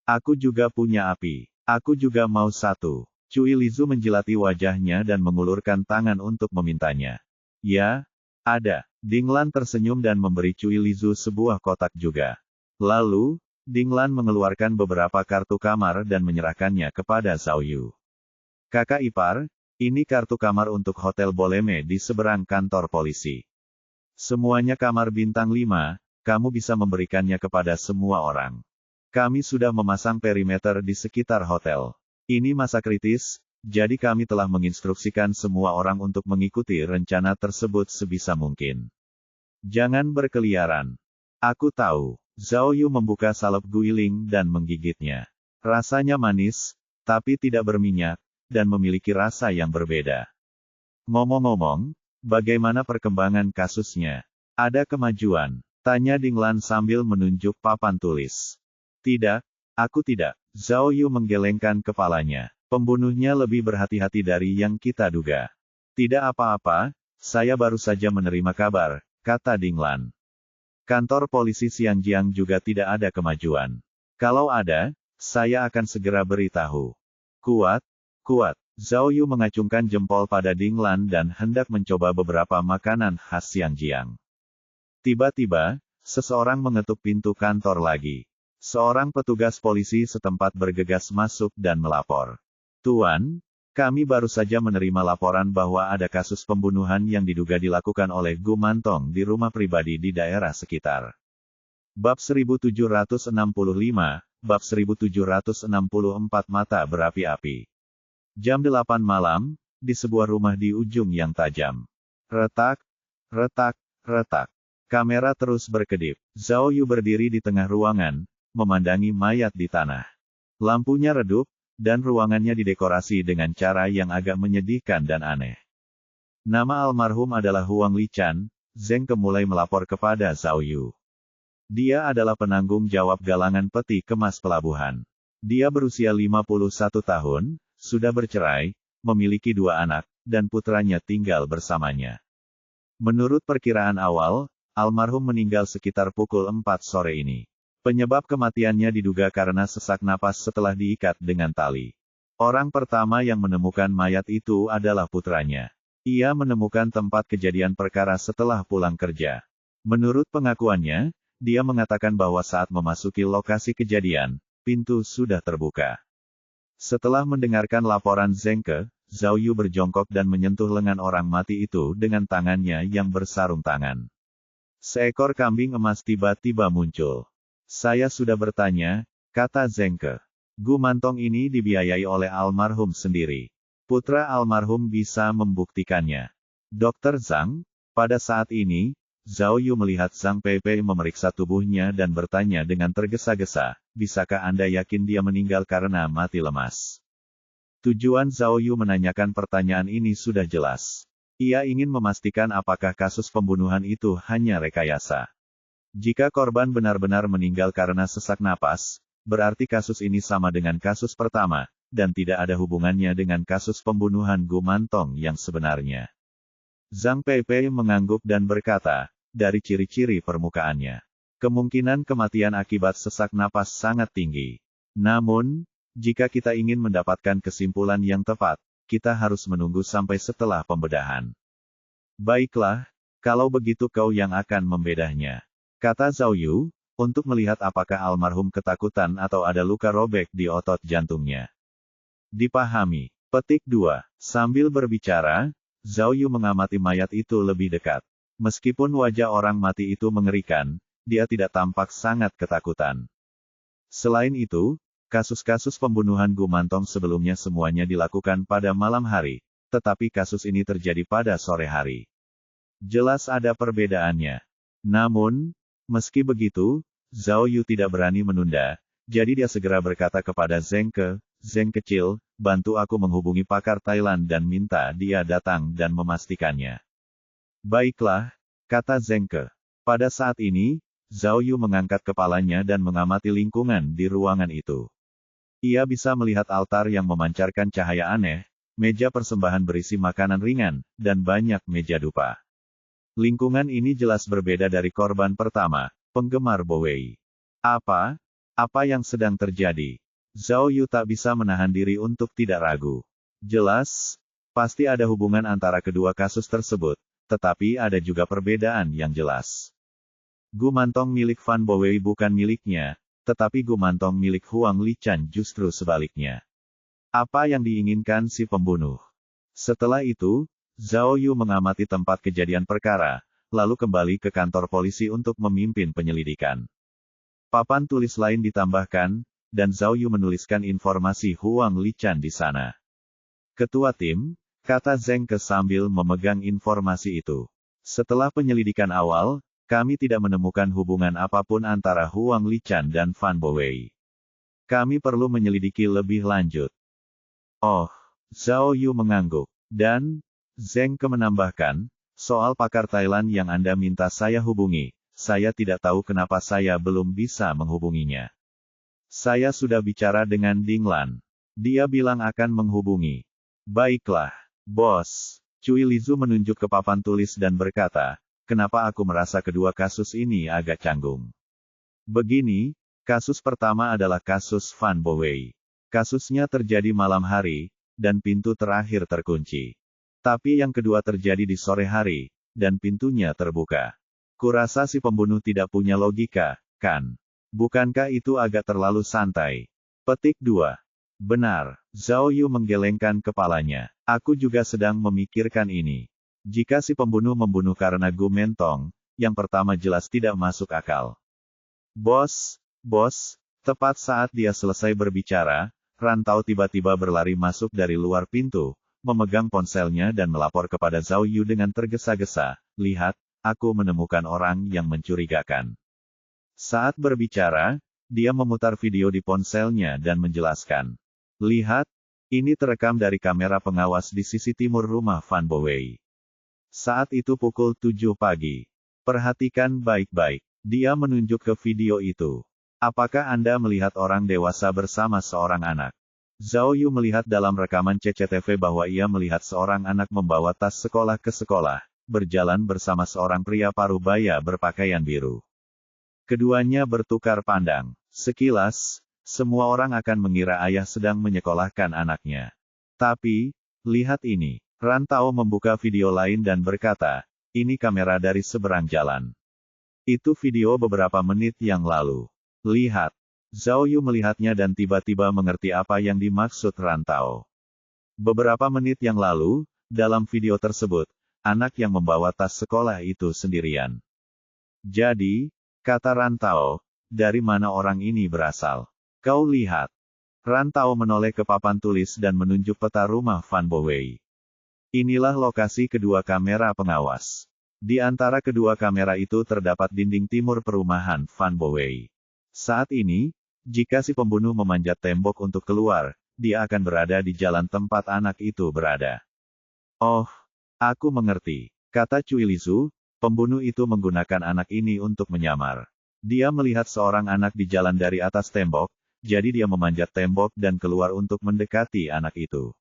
Aku juga punya api. Aku juga mau satu. Cui Lizu menjilati wajahnya dan mengulurkan tangan untuk memintanya. Ya, ada. Ding Lan tersenyum dan memberi Cui Lizu sebuah kotak juga. Lalu, Ding Lan mengeluarkan beberapa kartu kamar dan menyerahkannya kepada Zhao Yu. Kakak ipar, Ini kartu kamar untuk Hotel Boleme di seberang kantor polisi. Semuanya kamar bintang 5, kamu bisa memberikannya kepada semua orang. Kami sudah memasang perimeter di sekitar hotel. Ini masa kritis, jadi kami telah menginstruksikan semua orang untuk mengikuti rencana tersebut sebisa mungkin. Jangan berkeliaran. Aku tahu. Zhao Yu membuka salep guiling dan menggigitnya. Rasanya manis, tapi tidak berminyak, dan memiliki rasa yang berbeda. Ngomong-ngomong, bagaimana perkembangan kasusnya? Ada kemajuan? Tanya Dinglan sambil menunjuk papan tulis. Tidak, aku tidak. Zhao Yu menggelengkan kepalanya. Pembunuhnya lebih berhati-hati dari yang kita duga. Tidak apa-apa, saya baru saja menerima kabar, kata Dinglan. Kantor polisi Xianjiang juga tidak ada kemajuan. Kalau ada, saya akan segera beritahu. Kuat, kuat. Zhao Yu mengacungkan jempol pada Dinglan dan hendak mencoba beberapa makanan khas Xianjiang. Tiba-tiba, seseorang mengetuk pintu kantor lagi. Seorang petugas polisi setempat bergegas masuk dan melapor. Tuan, kami baru saja menerima laporan bahwa ada kasus pembunuhan yang diduga dilakukan oleh Gu Mantong di rumah pribadi di daerah sekitar. Bab 1765, Bab 1764 Mata berapi-api. Jam 8 malam, di sebuah rumah di ujung yang tajam. Retak, retak, retak. Kamera terus berkedip. Zhao Yu berdiri di tengah ruangan, memandangi mayat di tanah. Lampunya redup, dan ruangannya didekorasi dengan cara yang agak menyedihkan dan aneh. Nama almarhum adalah Huang Lichan. Zheng Ke mulai melapor kepada Zhao Yu. Dia adalah penanggung jawab galangan peti kemas pelabuhan. Dia berusia 51 tahun, sudah bercerai, memiliki 2 anak, dan putranya tinggal bersamanya. Menurut perkiraan awal, almarhum meninggal sekitar pukul 4 sore ini. Penyebab kematiannya diduga karena sesak napas setelah diikat dengan tali. Orang pertama yang menemukan mayat itu adalah putranya. Ia menemukan tempat kejadian perkara setelah pulang kerja. Menurut pengakuannya, dia mengatakan bahwa saat memasuki lokasi kejadian, pintu sudah terbuka. Setelah mendengarkan laporan Zheng Ke, Zhao Yu berjongkok dan menyentuh lengan orang mati itu dengan tangannya yang bersarung tangan. Seekor kambing emas tiba-tiba muncul. Saya sudah bertanya, kata Zheng Ke. Gu Mantong ini dibiayai oleh almarhum sendiri. Putra almarhum bisa membuktikannya. Dokter Zhang, pada saat ini, Zhao Yu melihat Zhang Peipei memeriksa tubuhnya dan bertanya dengan tergesa-gesa, bisakah Anda yakin dia meninggal karena mati lemas? Tujuan Zhao Yu menanyakan pertanyaan ini sudah jelas. Ia ingin memastikan apakah kasus pembunuhan itu hanya rekayasa. Jika korban benar-benar meninggal karena sesak napas, berarti kasus ini sama dengan kasus pertama, dan tidak ada hubungannya dengan kasus pembunuhan Gu Mantong yang sebenarnya. Zhang Peipei mengangguk dan berkata, dari ciri-ciri permukaannya, kemungkinan kematian akibat sesak napas sangat tinggi. Namun, jika kita ingin mendapatkan kesimpulan yang tepat, kita harus menunggu sampai setelah pembedahan. Baiklah, kalau begitu kau yang akan membedahnya, kata Zhao Yu, untuk melihat apakah almarhum ketakutan atau ada luka robek di otot jantungnya. Dipahami. Petik 2. Sambil berbicara, Zhao Yu mengamati mayat itu lebih dekat. Meskipun wajah orang mati itu mengerikan, dia tidak tampak sangat ketakutan. Selain itu, kasus-kasus pembunuhan Gu Mantong sebelumnya semuanya dilakukan pada malam hari, tetapi kasus ini terjadi pada sore hari. Jelas ada perbedaannya. Namun, meski begitu, Zhao Yu tidak berani menunda, jadi dia segera berkata kepada Zheng Ke, Zheng kecil, bantu aku menghubungi pakar Thailand dan minta dia datang dan memastikannya. Baiklah, kata Zheng Ke. Pada saat ini, Zhao Yu mengangkat kepalanya dan mengamati lingkungan di ruangan itu. Ia bisa melihat altar yang memancarkan cahaya aneh, meja persembahan berisi makanan ringan, dan banyak meja dupa. Lingkungan ini jelas berbeda dari korban pertama, penggemar Bowie. Apa yang sedang terjadi? Zhao Yu tak bisa menahan diri untuk tidak ragu. Jelas, pasti ada hubungan antara kedua kasus tersebut, tetapi ada juga perbedaan yang jelas. Gu Mantong milik Fan Bowie bukan miliknya, tetapi Gu Mantong milik Huang Lichan justru sebaliknya. Apa yang diinginkan si pembunuh? Setelah itu, Zhao Yu mengamati tempat kejadian perkara, lalu kembali ke kantor polisi untuk memimpin penyelidikan. Papan tulis lain ditambahkan, dan Zhao Yu menuliskan informasi Huang Liqian di sana. Ketua tim, kata Zheng Ke sambil memegang informasi itu. Setelah penyelidikan awal, kami tidak menemukan hubungan apapun antara Huang Liqian dan Fan Bowei. Kami perlu menyelidiki lebih lanjut. Oh, Zhao Yu mengangguk. Dan, Zheng Ke menambahkan, soal pakar Thailand yang Anda minta saya hubungi, saya tidak tahu kenapa saya belum bisa menghubunginya. Saya sudah bicara dengan Ding Lan. Dia bilang akan menghubungi. Baiklah, bos. Cui Lizu menunjuk ke papan tulis dan berkata, kenapa aku merasa kedua kasus ini agak canggung. Begini, kasus pertama adalah kasus Fan Bowei. Kasusnya terjadi malam hari, dan pintu terakhir terkunci. Tapi yang kedua terjadi di sore hari, dan pintunya terbuka. Kurasa si pembunuh tidak punya logika, kan? Bukankah itu agak terlalu santai? Petik 2. Benar, Zhao Yu menggelengkan kepalanya. Aku juga sedang memikirkan ini. Jika si pembunuh membunuh karena Gu Mentong, yang pertama jelas tidak masuk akal. Bos, tepat saat dia selesai berbicara, Rantau tiba-tiba berlari masuk dari luar pintu, memegang ponselnya dan melapor kepada Zhao Yu dengan tergesa-gesa, lihat, aku menemukan orang yang mencurigakan. Saat berbicara, dia memutar video di ponselnya dan menjelaskan. Lihat, ini terekam dari kamera pengawas di sisi timur rumah Fan Bowei. Saat itu pukul 7 pagi. Perhatikan baik-baik, dia menunjuk ke video itu. Apakah Anda melihat orang dewasa bersama seorang anak? Zhao Yu melihat dalam rekaman CCTV bahwa ia melihat seorang anak membawa tas sekolah ke sekolah, berjalan bersama seorang pria parubaya berpakaian biru. Keduanya bertukar pandang. Sekilas, semua orang akan mengira ayah sedang menyekolahkan anaknya. Tapi, lihat ini. Rantau membuka video lain dan berkata, ini kamera dari seberang jalan. Itu video beberapa menit yang lalu. Lihat. Zhao Yu melihatnya dan tiba-tiba mengerti apa yang dimaksud Rantau. Beberapa menit yang lalu, dalam video tersebut, anak yang membawa tas sekolah itu sendirian. Jadi, kata Rantau, dari mana orang ini berasal? Kau lihat. Rantau menoleh ke papan tulis dan menunjuk peta rumah Fan Bowei. Inilah lokasi kedua kamera pengawas. Di antara kedua kamera itu terdapat dinding timur perumahan Fan Bowei. Saat ini, jika si pembunuh memanjat tembok untuk keluar, dia akan berada di jalan tempat anak itu berada. Oh, aku mengerti, kata Cui Lizu, pembunuh itu menggunakan anak ini untuk menyamar. Dia melihat seorang anak di jalan dari atas tembok, jadi dia memanjat tembok dan keluar untuk mendekati anak itu.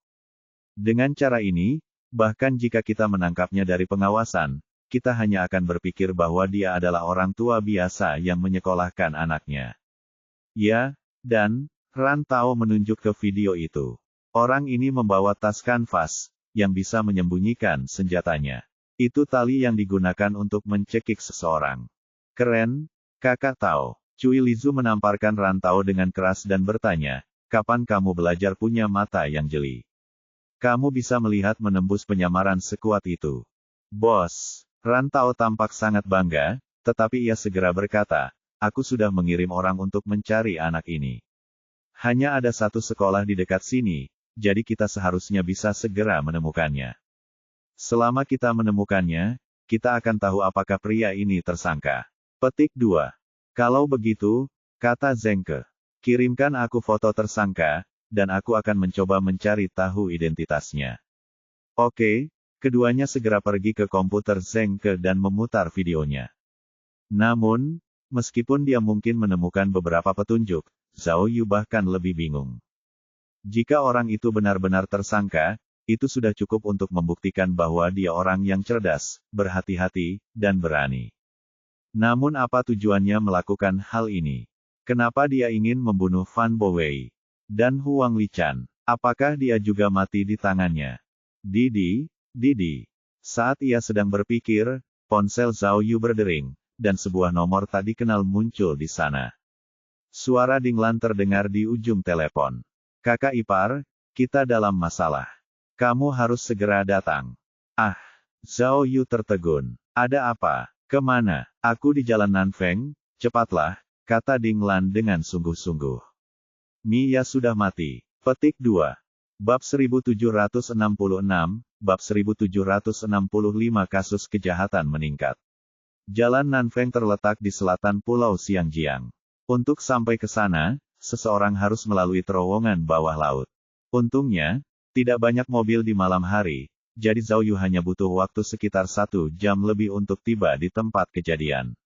Dengan cara ini, bahkan jika kita menangkapnya dari pengawasan, kita hanya akan berpikir bahwa dia adalah orang tua biasa yang menyekolahkan anaknya. Ya, dan, Rantau menunjuk ke video itu. Orang ini membawa tas kanvas, yang bisa menyembunyikan senjatanya. Itu tali yang digunakan untuk mencekik seseorang. Keren, kakak Tao. Cui Lizu menamparkan Rantau dengan keras dan bertanya, kapan kamu belajar punya mata yang jeli? Kamu bisa melihat menembus penyamaran sekuat itu. Bos. Rantau tampak sangat bangga, tetapi ia segera berkata, aku sudah mengirim orang untuk mencari anak ini. Hanya ada satu sekolah di dekat sini, jadi kita seharusnya bisa segera menemukannya. Selama kita menemukannya, kita akan tahu apakah pria ini tersangka. Petik 2. Kalau begitu, kata Zheng Ke, kirimkan aku foto tersangka, dan aku akan mencoba mencari tahu identitasnya. Oke. Keduanya segera pergi ke komputer Zheng Ke dan memutar videonya. Namun, meskipun dia mungkin menemukan beberapa petunjuk, Zhao Yu bahkan lebih bingung. Jika orang itu benar-benar tersangka, itu sudah cukup untuk membuktikan bahwa dia orang yang cerdas, berhati-hati, dan berani. Namun apa tujuannya melakukan hal ini? Kenapa dia ingin membunuh Fan Bowei? Dan Huang Liqian? Apakah dia juga mati di tangannya? Didi. Saat ia sedang berpikir, ponsel Zhao Yu berdering, dan sebuah nomor tak dikenal muncul di sana. Suara Ding Lan terdengar di ujung telepon. Kakak ipar, kita dalam masalah. Kamu harus segera datang. Ah, Zhao Yu tertegun. Ada apa? Kemana? Aku di Jalan Nanfeng, cepatlah, kata Ding Lan dengan sungguh-sungguh. Mia sudah mati. Petik 2. Bab 1766, Bab 1765 kasus kejahatan meningkat. Jalan Nanfeng terletak di selatan Pulau Xiangjiang. Untuk sampai ke sana, seseorang harus melalui terowongan bawah laut. Untungnya, tidak banyak mobil di malam hari, jadi Zhao Yu hanya butuh waktu sekitar 1 jam lebih untuk tiba di tempat kejadian.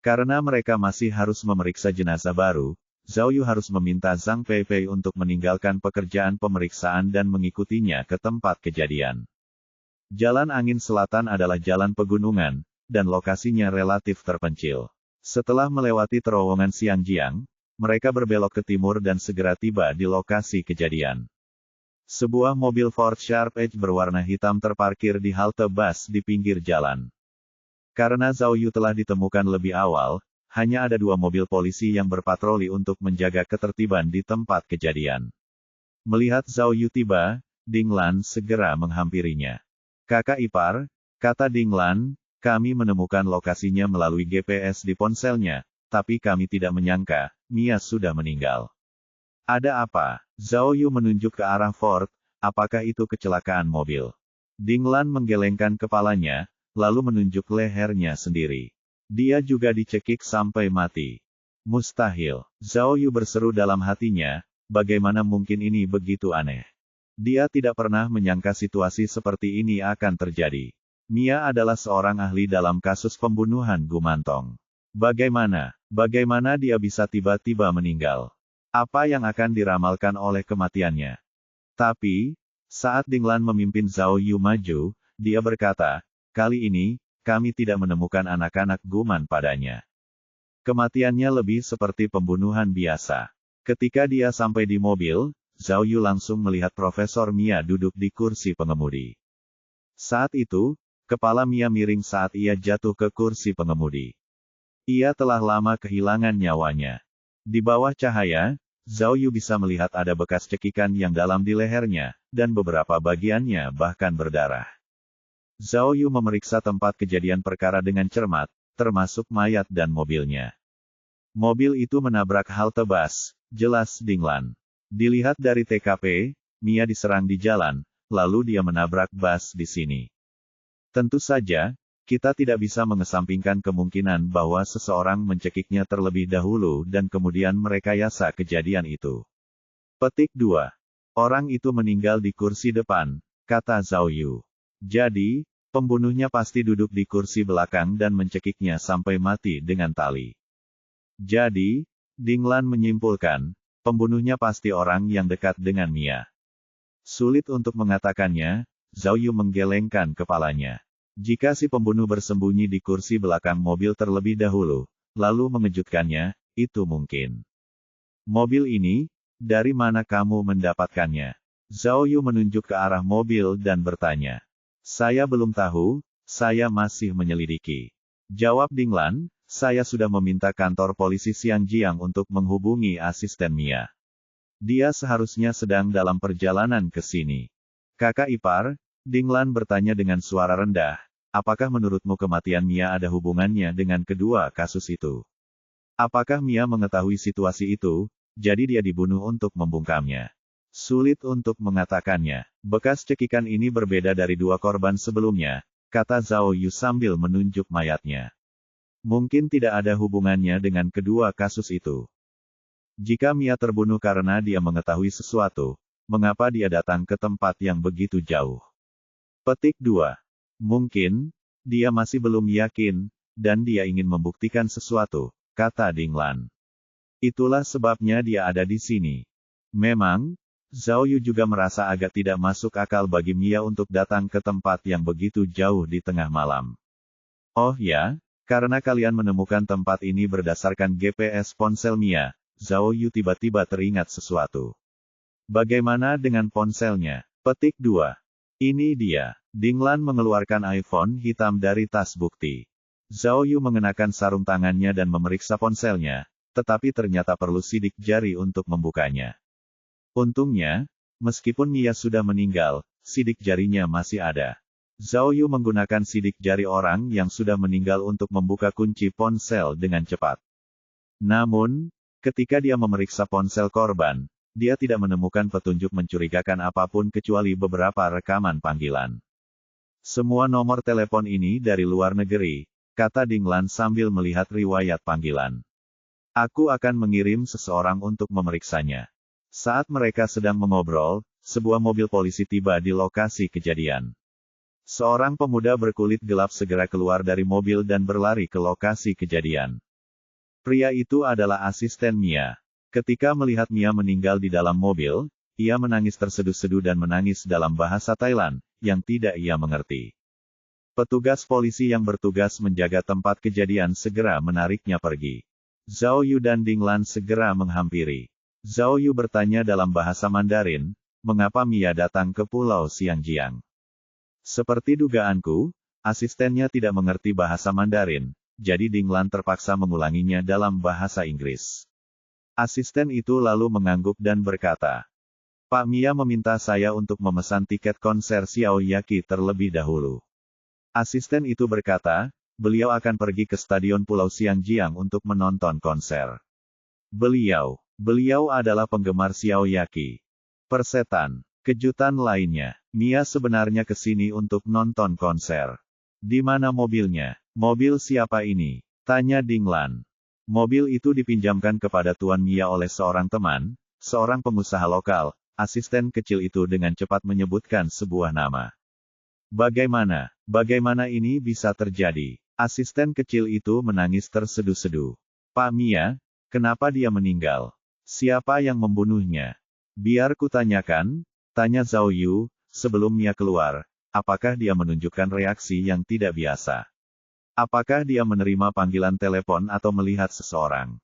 Karena mereka masih harus memeriksa jenazah baru, Zhao Yu harus meminta Zhang Peipei untuk meninggalkan pekerjaan pemeriksaan dan mengikutinya ke tempat kejadian. Jalan Angin Selatan adalah jalan pegunungan, dan lokasinya relatif terpencil. Setelah melewati terowongan Xiangjiang, mereka berbelok ke timur dan segera tiba di lokasi kejadian. Sebuah mobil Ford Sharp Edge berwarna hitam terparkir di halte bus di pinggir jalan. Karena Zhao Yu telah ditemukan lebih awal, hanya ada 2 mobil polisi yang berpatroli untuk menjaga ketertiban di tempat kejadian. Melihat Zhao Yu tiba, Ding Lan segera menghampirinya. Kakak ipar, kata Ding Lan, kami menemukan lokasinya melalui GPS di ponselnya, tapi kami tidak menyangka, Mia sudah meninggal. Ada apa? Zhao Yu menunjuk ke arah Ford, apakah itu kecelakaan mobil? Ding Lan menggelengkan kepalanya, lalu menunjuk lehernya sendiri. Dia juga dicekik sampai mati. Mustahil. Zhao Yu berseru dalam hatinya, bagaimana mungkin ini begitu aneh. Dia tidak pernah menyangka situasi seperti ini akan terjadi. Mia adalah seorang ahli dalam kasus pembunuhan Gumantong. Bagaimana dia bisa tiba-tiba meninggal? Apa yang akan diramalkan oleh kematiannya? Tapi, saat Ding Lan memimpin Zhao Yu maju, dia berkata, kali ini, kami tidak menemukan anak-anak Guman padanya. Kematiannya lebih seperti pembunuhan biasa. Ketika dia sampai di mobil, Zhao Yu langsung melihat Profesor Mia duduk di kursi pengemudi. Saat itu, kepala Mia miring saat ia jatuh ke kursi pengemudi. Ia telah lama kehilangan nyawanya. Di bawah cahaya, Zhao Yu bisa melihat ada bekas cekikan yang dalam di lehernya, dan beberapa bagiannya bahkan berdarah. Zhao Yu memeriksa tempat kejadian perkara dengan cermat, termasuk mayat dan mobilnya. Mobil itu menabrak halte bus, jelas Ding Lan. Dilihat dari TKP, Mia diserang di jalan, lalu dia menabrak bus di sini. Tentu saja, kita tidak bisa mengesampingkan kemungkinan bahwa seseorang mencekiknya terlebih dahulu dan kemudian merekayasa kejadian itu. Petik 2. Orang itu meninggal di kursi depan, kata Zhao Yu. Jadi, pembunuhnya pasti duduk di kursi belakang dan mencekiknya sampai mati dengan tali. Jadi, Ding Lan menyimpulkan, pembunuhnya pasti orang yang dekat dengan Mia. Sulit untuk mengatakannya, Zhao Yu menggelengkan kepalanya. Jika si pembunuh bersembunyi di kursi belakang mobil terlebih dahulu, lalu mengejutkannya, itu mungkin. Mobil ini, dari mana kamu mendapatkannya? Zhao Yu menunjuk ke arah mobil dan bertanya. Saya belum tahu, saya masih menyelidiki. Jawab Ding Lan, saya sudah meminta kantor polisi Xiangjiang untuk menghubungi asisten Mia. Dia seharusnya sedang dalam perjalanan ke sini. Kakak ipar, Ding Lan bertanya dengan suara rendah. Apakah menurutmu kematian Mia ada hubungannya dengan kedua kasus itu? Apakah Mia mengetahui situasi itu, jadi dia dibunuh untuk membungkamnya? Sulit untuk mengatakannya. Bekas cekikan ini berbeda dari 2 korban sebelumnya, kata Zhao Yu sambil menunjuk mayatnya. Mungkin tidak ada hubungannya dengan kedua kasus itu. Jika Mia terbunuh karena dia mengetahui sesuatu, mengapa dia datang ke tempat yang begitu jauh? Petik 2. Mungkin, dia masih belum yakin, dan dia ingin membuktikan sesuatu, kata Ding Lan. Itulah sebabnya dia ada di sini. Memang, Zhao Yu juga merasa agak tidak masuk akal bagi Mia untuk datang ke tempat yang begitu jauh di tengah malam. Oh ya, karena kalian menemukan tempat ini berdasarkan GPS ponsel Mia, Zhao Yu tiba-tiba teringat sesuatu. Bagaimana dengan ponselnya? Petik 2. Ini dia. Ding Lan mengeluarkan iPhone hitam dari tas bukti. Zhao Yu mengenakan sarung tangannya dan memeriksa ponselnya, tetapi ternyata perlu sidik jari untuk membukanya. Untungnya, meskipun Mia sudah meninggal, sidik jarinya masih ada. Zhao Yu menggunakan sidik jari orang yang sudah meninggal untuk membuka kunci ponsel dengan cepat. Namun, ketika dia memeriksa ponsel korban, dia tidak menemukan petunjuk mencurigakan apapun kecuali beberapa rekaman panggilan. Semua nomor telepon ini dari luar negeri, kata Ding Lan sambil melihat riwayat panggilan. Aku akan mengirim seseorang untuk memeriksanya. Saat mereka sedang mengobrol, sebuah mobil polisi tiba di lokasi kejadian. Seorang pemuda berkulit gelap segera keluar dari mobil dan berlari ke lokasi kejadian. Pria itu adalah asisten Mia. Ketika melihat Mia meninggal di dalam mobil, ia menangis terseduh-seduh dan menangis dalam bahasa Thailand, yang tidak ia mengerti. Petugas polisi yang bertugas menjaga tempat kejadian segera menariknya pergi. Zhao Yu dan Ding Lan segera menghampiri. Zhao Yu bertanya dalam bahasa Mandarin, mengapa Mia datang ke Pulau Xiangjiang? Seperti dugaanku, asistennya tidak mengerti bahasa Mandarin, jadi Ding Lan terpaksa mengulanginya dalam bahasa Inggris. Asisten itu lalu mengangguk dan berkata, Pak Mia meminta saya untuk memesan tiket konser Xiao Yaqi terlebih dahulu. Asisten itu berkata, beliau akan pergi ke Stadion Pulau Xiangjiang untuk menonton konser. Beliau adalah penggemar Xiao Yaqi. Persetan. Kejutan lainnya, Mia sebenarnya ke sini untuk nonton konser. Di mana mobilnya? Mobil siapa ini? Tanya Ding Lan. Mobil itu dipinjamkan kepada Tuan Mia oleh seorang teman, seorang pengusaha lokal. Asisten kecil itu dengan cepat menyebutkan sebuah nama. Bagaimana ini bisa terjadi? Asisten kecil itu menangis terseduh-seduh. Pak Mia, kenapa dia meninggal? Siapa yang membunuhnya? Biar kutanyakan, tanya Zhao Yu, sebelum Mia keluar, apakah dia menunjukkan reaksi yang tidak biasa? Apakah dia menerima panggilan telepon atau melihat seseorang?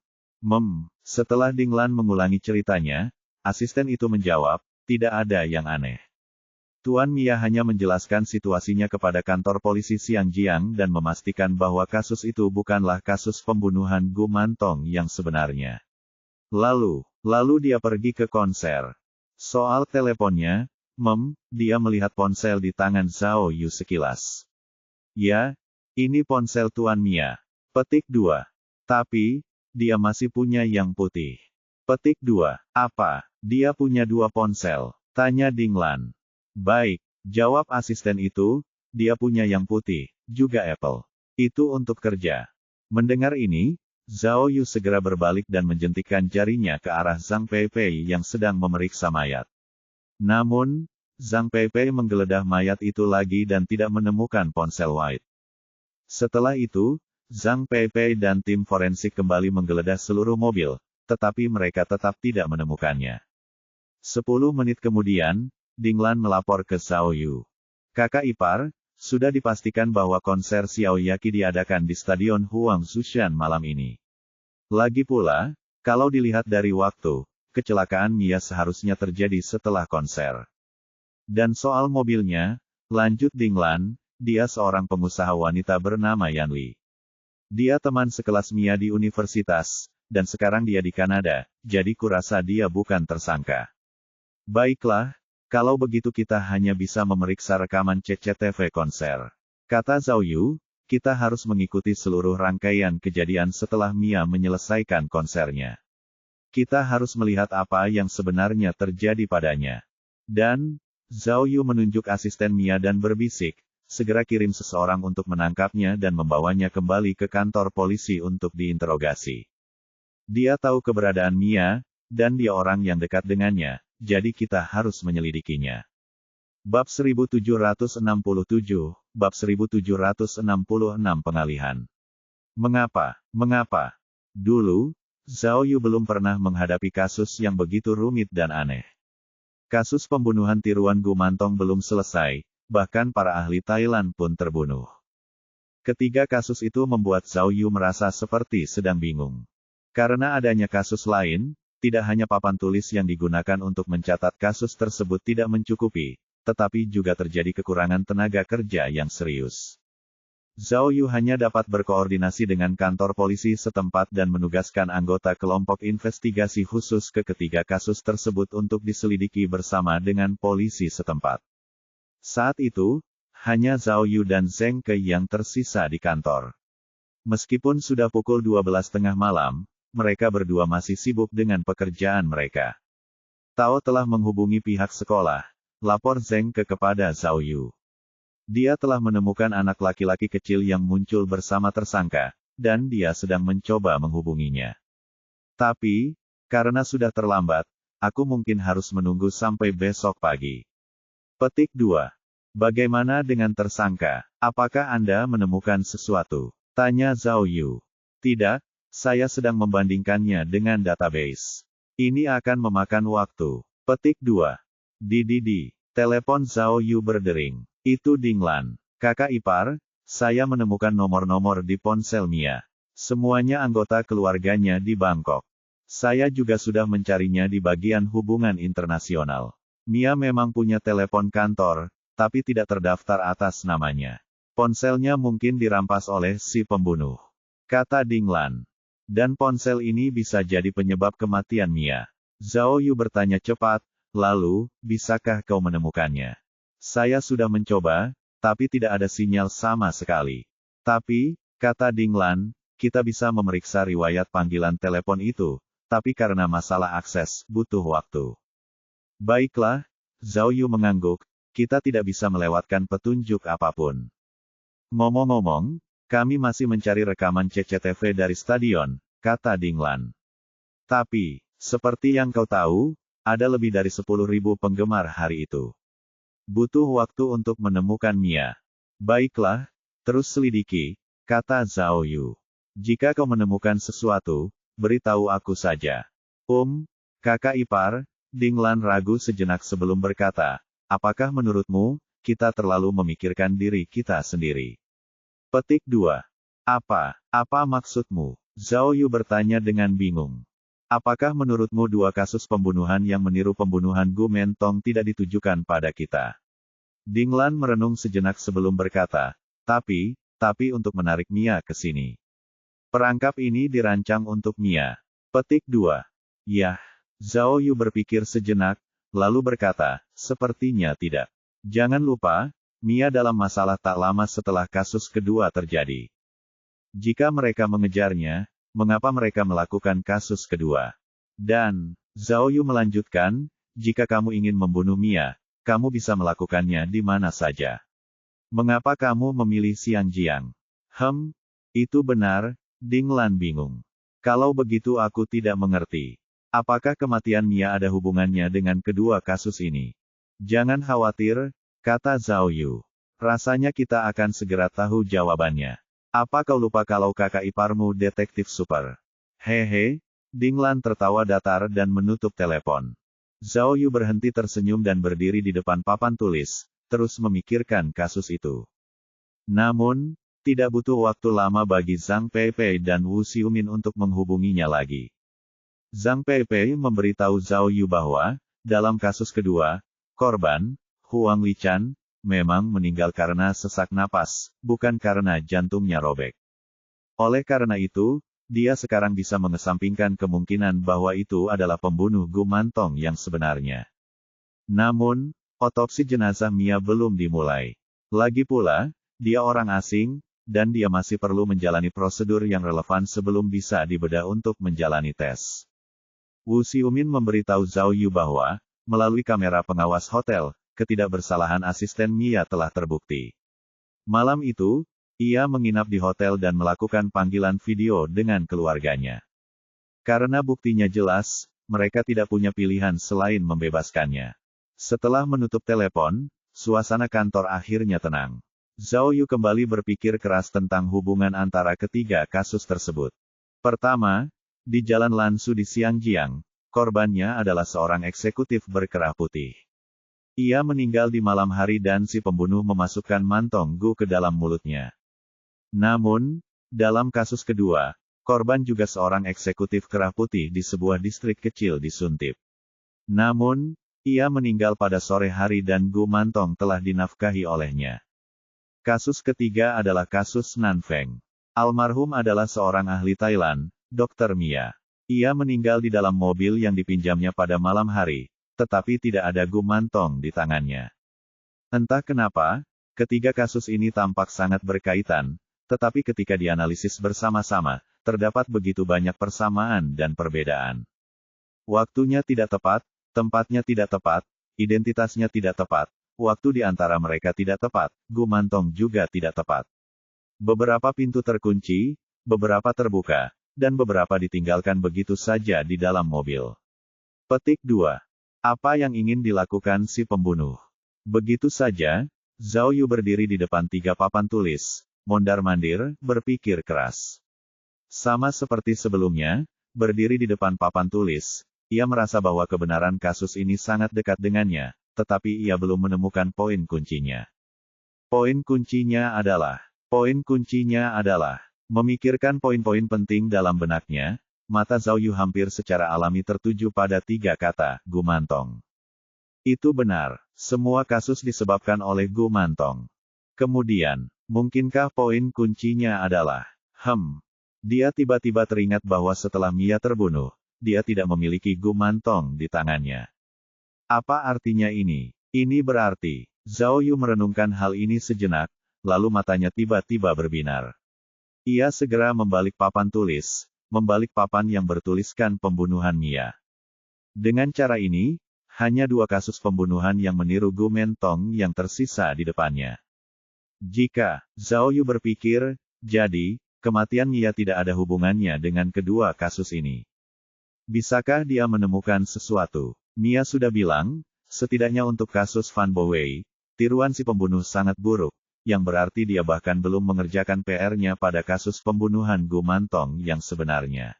Setelah Ding Lan mengulangi ceritanya, asisten itu menjawab, tidak ada yang aneh. Tuan Mia hanya menjelaskan situasinya kepada kantor polisi Xiangjiang dan memastikan bahwa kasus itu bukanlah kasus pembunuhan Gu Mantong yang sebenarnya. Lalu dia pergi ke konser. Soal teleponnya, dia melihat ponsel di tangan Zhao Yu sekilas. Ya, ini ponsel Tuan Mia. Petik 2. Tapi, dia masih punya yang putih. Petik 2. Apa? Dia punya 2 ponsel? Tanya Ding Lan. Baik, jawab asisten itu, dia punya yang putih, juga Apple. Itu untuk kerja. Mendengar ini, Zhao Yu segera berbalik dan menjentikkan jarinya ke arah Zhang Peipei yang sedang memeriksa mayat. Namun, Zhang Peipei menggeledah mayat itu lagi dan tidak menemukan ponsel White. Setelah itu, Zhang Peipei dan tim forensik kembali menggeledah seluruh mobil, tetapi mereka tetap tidak menemukannya. 10 menit kemudian, Ding Lan melapor ke Zhao Yu. Kakak ipar, sudah dipastikan bahwa konser Xiao Yaqi diadakan di Stadion Huang Zhushan malam ini. Lagi pula, kalau dilihat dari waktu, kecelakaan Mia seharusnya terjadi setelah konser. Dan soal mobilnya, lanjut Ding Lan, dia seorang pengusaha wanita bernama Yan Li. Dia teman sekelas Mia di universitas, dan sekarang dia di Kanada, jadi kurasa dia bukan tersangka. Baiklah, kalau begitu kita hanya bisa memeriksa rekaman CCTV konser. Kata Zhao Yu, kita harus mengikuti seluruh rangkaian kejadian setelah Mia menyelesaikan konsernya. Kita harus melihat apa yang sebenarnya terjadi padanya. Dan, Zhao Yu menunjuk asisten Mia dan berbisik, segera kirim seseorang untuk menangkapnya dan membawanya kembali ke kantor polisi untuk diinterogasi. Dia tahu keberadaan Mia, dan dia orang yang dekat dengannya. Jadi kita harus menyelidikinya. Bab 1767, Bab 1766 Pengalihan. Mengapa? Dulu, Zhao Yu belum pernah menghadapi kasus yang begitu rumit dan aneh. Kasus pembunuhan tiruan Gu Mantong belum selesai, bahkan para ahli Thailand pun terbunuh. Ketiga kasus itu membuat Zhao Yu merasa seperti sedang bingung. Karena adanya kasus lain, tidak hanya papan tulis yang digunakan untuk mencatat kasus tersebut tidak mencukupi, tetapi juga terjadi kekurangan tenaga kerja yang serius. Zhao Yu hanya dapat berkoordinasi dengan kantor polisi setempat dan menugaskan anggota kelompok investigasi khusus ke ketiga kasus tersebut untuk diselidiki bersama dengan polisi setempat. Saat itu, hanya Zhao Yu dan Zheng Ke yang tersisa di kantor. Meskipun sudah pukul 12 tengah malam, mereka berdua masih sibuk dengan pekerjaan mereka. Tao telah menghubungi pihak sekolah, lapor Zheng Ke kepada Zhao Yu. Dia telah menemukan anak laki-laki kecil yang muncul bersama tersangka, dan dia sedang mencoba menghubunginya. Tapi, karena sudah terlambat, aku mungkin harus menunggu sampai besok pagi. Petik 2. Bagaimana dengan tersangka? Apakah Anda menemukan sesuatu? Tanya Zhao Yu. Tidak, saya sedang membandingkannya dengan database. Ini akan memakan waktu. Petik 2. Di. Telepon Zhao Yu berdering. Itu Dinglan. Kakak ipar, saya menemukan nomor-nomor di ponsel Mia. Semuanya anggota keluarganya di Bangkok. Saya juga sudah mencarinya di bagian hubungan internasional. Mia memang punya telepon kantor, tapi tidak terdaftar atas namanya. Ponselnya mungkin dirampas oleh si pembunuh. Kata Dinglan. Dan ponsel ini bisa jadi penyebab kematian Mia. Zhao Yu bertanya cepat, lalu, bisakah kau menemukannya? Saya sudah mencoba, tapi tidak ada sinyal sama sekali. Tapi, kata Dinglan, kita bisa memeriksa riwayat panggilan telepon itu, tapi karena masalah akses, butuh waktu. Baiklah, Zhao Yu mengangguk, kita tidak bisa melewatkan petunjuk apapun. Ngomong-ngomong, kami masih mencari rekaman CCTV dari stadion, kata Dinglan. Tapi, seperti yang kau tahu, ada lebih dari 10.000 penggemar hari itu. Butuh waktu untuk menemukan Mia. Baiklah, terus selidiki, kata Zhao Yu. Jika kau menemukan sesuatu, beritahu aku saja. Kakak ipar, Dinglan ragu sejenak sebelum berkata, apakah menurutmu, kita terlalu memikirkan diri kita sendiri? Petik 2. Apa maksudmu? Zhao Yu bertanya dengan bingung. Apakah menurutmu dua kasus pembunuhan yang meniru pembunuhan Gu Mentong tidak ditujukan pada kita? Dinglan merenung sejenak sebelum berkata, tapi untuk menarik Mia ke sini. Perangkap ini dirancang untuk Mia. Petik 2. Yah. Zhao Yu berpikir sejenak, lalu berkata, sepertinya tidak. Jangan lupa, Mia dalam masalah tak lama setelah kasus kedua terjadi. Jika mereka mengejarnya, mengapa mereka melakukan kasus kedua? Dan, Zhao Yu melanjutkan, jika kamu ingin membunuh Mia, kamu bisa melakukannya di mana saja. Mengapa kamu memilih Xiangjiang? Itu benar, Dinglan bingung. Kalau begitu aku tidak mengerti. Apakah kematian Mia ada hubungannya dengan kedua kasus ini? Jangan khawatir, kata Zhao Yu. Rasanya kita akan segera tahu jawabannya. Apa kau lupa kalau kakak iparmu detektif super? Hehe, Dinglan tertawa datar dan menutup telepon. Zhao Yu berhenti tersenyum dan berdiri di depan papan tulis, terus memikirkan kasus itu. Namun, tidak butuh waktu lama bagi Zhang Peipei dan Wu Xiumin untuk menghubunginya lagi. Zhang Peipei memberitahu Zhao Yu bahwa, dalam kasus kedua, korban, Huang Lichan, memang meninggal karena sesak napas, bukan karena jantungnya robek. Oleh karena itu, dia sekarang bisa mengesampingkan kemungkinan bahwa itu adalah pembunuh Gu Mantong yang sebenarnya. Namun, otopsi jenazah Mia belum dimulai. Lagi pula, dia orang asing, dan dia masih perlu menjalani prosedur yang relevan sebelum bisa dibedah untuk menjalani tes. Wu Xiumin memberitahu Zhao Yu bahwa, melalui kamera pengawas hotel, ketidakbersalahan asisten Mia telah terbukti. Malam itu, ia menginap di hotel dan melakukan panggilan video dengan keluarganya. Karena buktinya jelas, mereka tidak punya pilihan selain membebaskannya. Setelah menutup telepon, suasana kantor akhirnya tenang. Zhao Yu kembali berpikir keras tentang hubungan antara ketiga kasus tersebut. Pertama, di Jalan Lansu di Xiangjiang, korbannya adalah seorang eksekutif berkerah putih. Ia meninggal di malam hari dan si pembunuh memasukkan mantong Gu ke dalam mulutnya. Namun, dalam kasus kedua, korban juga seorang eksekutif kerah putih di sebuah distrik kecil di Suntip. Namun, ia meninggal pada sore hari dan Gu Mantong telah dinafkahi olehnya. Kasus ketiga adalah kasus Nanfeng. Almarhum adalah seorang ahli Thailand, Dr. Mia. Ia meninggal di dalam mobil yang dipinjamnya pada malam hari, tetapi tidak ada Gu Mantong di tangannya. Entah kenapa, ketiga kasus ini tampak sangat berkaitan, tetapi ketika dianalisis bersama-sama, terdapat begitu banyak persamaan dan perbedaan. Waktunya tidak tepat, tempatnya tidak tepat, identitasnya tidak tepat, waktu di antara mereka tidak tepat, gumantong juga tidak tepat. Beberapa pintu terkunci, beberapa terbuka, dan beberapa ditinggalkan begitu saja di dalam mobil. Petik 2. Apa yang ingin dilakukan si pembunuh? Begitu saja, Zhao Yu berdiri di depan 3 papan tulis, mondar-mandir, berpikir keras. Sama seperti sebelumnya, berdiri di depan papan tulis, ia merasa bahwa kebenaran kasus ini sangat dekat dengannya, tetapi ia belum menemukan poin kuncinya. Poin kuncinya adalah, memikirkan poin-poin penting dalam benaknya, mata Zhao Yu hampir secara alami tertuju pada 3 kata, gumantong. Itu benar, semua kasus disebabkan oleh gumantong. Kemudian, mungkinkah poin kuncinya adalah, dia tiba-tiba teringat bahwa setelah Mia terbunuh, dia tidak memiliki gumantong di tangannya. Apa artinya ini? Ini berarti, Zhao Yu merenungkan hal ini sejenak, lalu matanya tiba-tiba berbinar. Ia segera membalik papan tulis, membalik papan yang bertuliskan pembunuhan Mia. Dengan cara ini, hanya 2 kasus pembunuhan yang meniru gumantong yang tersisa di depannya. Jika, Zhao Yu berpikir, jadi, kematian Mia tidak ada hubungannya dengan kedua kasus ini. Bisakah dia menemukan sesuatu? Mia sudah bilang, setidaknya untuk kasus Fan Bowei, tiruan si pembunuh sangat buruk, yang berarti dia bahkan belum mengerjakan PR-nya pada kasus pembunuhan gumantong yang sebenarnya.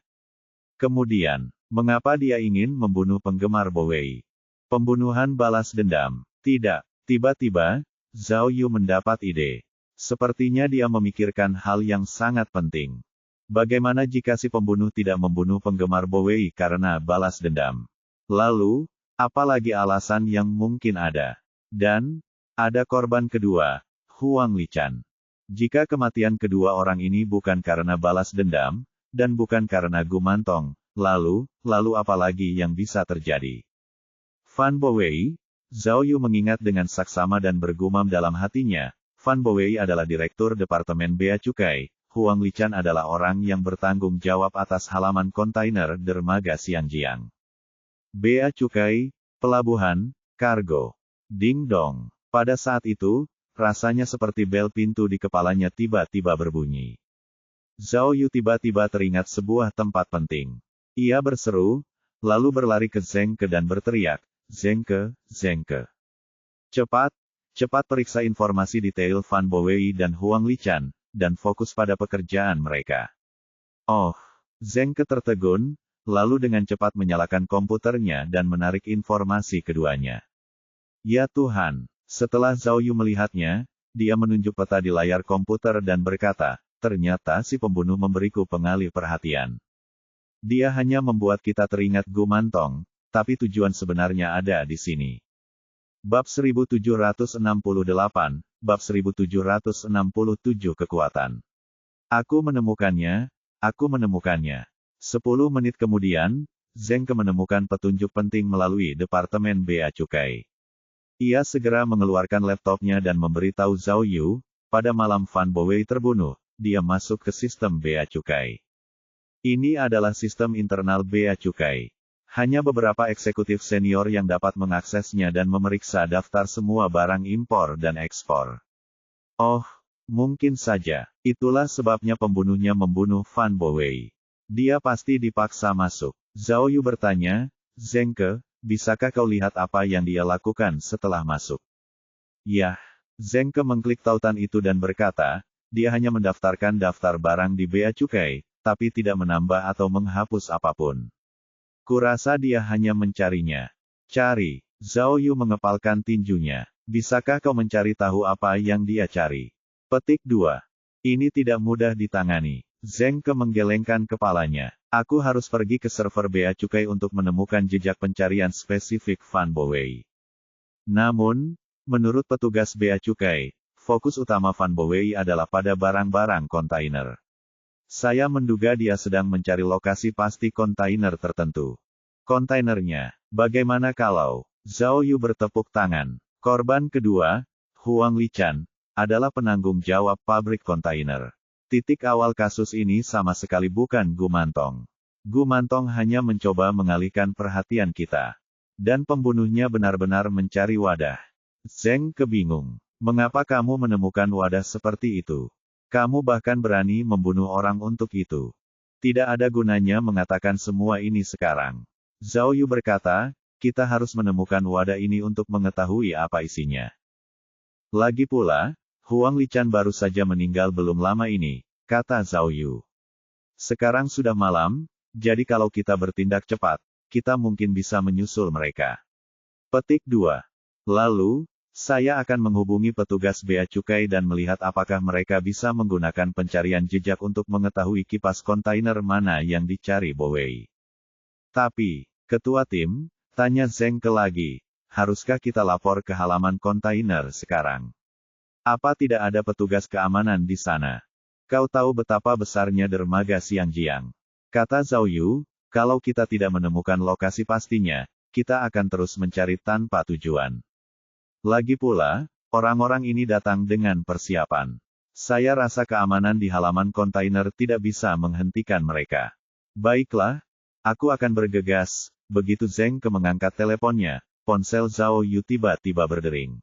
Kemudian, mengapa dia ingin membunuh penggemar Bowei? Pembunuhan balas dendam. Tidak, tiba-tiba, Zhao Yu mendapat ide. Sepertinya dia memikirkan hal yang sangat penting. Bagaimana jika si pembunuh tidak membunuh penggemar Bowei karena balas dendam? Lalu, apalagi alasan yang mungkin ada? Dan, ada korban kedua, Huang Liqian. Jika kematian kedua orang ini bukan karena balas dendam, dan bukan karena gumantong, lalu apalagi yang bisa terjadi? Fan Bowei, Zhao Yu mengingat dengan saksama dan bergumam dalam hatinya, Fan Bowei adalah Direktur Departemen Bea Cukai, Huang Liqian adalah orang yang bertanggung jawab atas halaman kontainer dermaga Xianjiang. Bea Cukai, pelabuhan, kargo. Ding dong. Pada saat itu, rasanya seperti bel pintu di kepalanya tiba-tiba berbunyi. Zhao Yu tiba-tiba teringat sebuah tempat penting. Ia berseru, lalu berlari ke Zheng Ke dan berteriak, Zheng Ke, Zheng Ke. Cepat periksa informasi detail Fan Bowei dan Huang Liqian, dan fokus pada pekerjaan mereka. Oh, Zheng Ke tertegun, lalu dengan cepat menyalakan komputernya dan menarik informasi keduanya. Ya Tuhan, setelah Zhao Yu melihatnya, dia menunjuk peta di layar komputer dan berkata, ternyata si pembunuh memberiku pengalih perhatian. Dia hanya membuat kita teringat gumantong, tapi tujuan sebenarnya ada di sini. Bab 1768, Bab 1767 Kekuatan. Aku menemukannya. 10 menit kemudian, Zheng Ke menemukan petunjuk penting melalui Departemen Bea Cukai. Ia segera mengeluarkan laptopnya dan memberitahu Zhao Yu, pada malam Fan Bowei terbunuh, dia masuk ke sistem Bea Cukai. Ini adalah sistem internal Bea Cukai. Hanya beberapa eksekutif senior yang dapat mengaksesnya dan memeriksa daftar semua barang impor dan ekspor. Oh, mungkin saja, itulah sebabnya pembunuhnya membunuh Fan Bowei. Dia pasti dipaksa masuk. Zhao Yu bertanya, Zheng Ke, bisakah kau lihat apa yang dia lakukan setelah masuk? Yah, Zheng Ke mengklik tautan itu dan berkata, dia hanya mendaftarkan daftar barang di Bea Cukai, tapi tidak menambah atau menghapus apapun. Kurasa dia hanya mencarinya. Cari. Zhao Yu mengepalkan tinjunya. Bisakah kau mencari tahu apa yang dia cari? Petik 2. Ini tidak mudah ditangani. Zheng Ke menggelengkan kepalanya. Aku harus pergi ke server Bea Cukai untuk menemukan jejak pencarian spesifik Fan Bowei. Namun, menurut petugas Bea Cukai, fokus utama Fan Bowei adalah pada barang-barang kontainer. Saya menduga dia sedang mencari lokasi pasti kontainer tertentu. Kontainernya, bagaimana kalau? Zhao Yu bertepuk tangan. Korban kedua, Huang Lichan, adalah penanggung jawab pabrik kontainer. Titik awal kasus ini sama sekali bukan Gu Mantong. Gu Mantong hanya mencoba mengalihkan perhatian kita. Dan pembunuhnya benar-benar mencari wadah. Zeng kebingung. Mengapa kamu menemukan wadah seperti itu? Kamu bahkan berani membunuh orang untuk itu. Tidak ada gunanya mengatakan semua ini sekarang. Zhao Yu berkata, kita harus menemukan wadah ini untuk mengetahui apa isinya. Lagi pula, Huang Lichan baru saja meninggal belum lama ini, kata Zhao Yu. Sekarang sudah malam, jadi kalau kita bertindak cepat, kita mungkin bisa menyusul mereka. Petik 2. Lalu, saya akan menghubungi petugas bea cukai dan melihat apakah mereka bisa menggunakan pencarian jejak untuk mengetahui kipas kontainer mana yang dicari Bo Wei. Tapi, ketua tim, tanya Zeng Ke lagi, haruskah kita lapor ke halaman kontainer sekarang? Apa tidak ada petugas keamanan di sana? Kau tahu betapa besarnya dermaga Xiangjiang. Kata Zhao Yu, kalau kita tidak menemukan lokasi pastinya, kita akan terus mencari tanpa tujuan. Lagi pula, orang-orang ini datang dengan persiapan. Saya rasa keamanan di halaman kontainer tidak bisa menghentikan mereka. Baiklah, aku akan bergegas. Begitu Zeng Ke mengangkat teleponnya, ponsel Zhao Yu tiba-tiba berdering.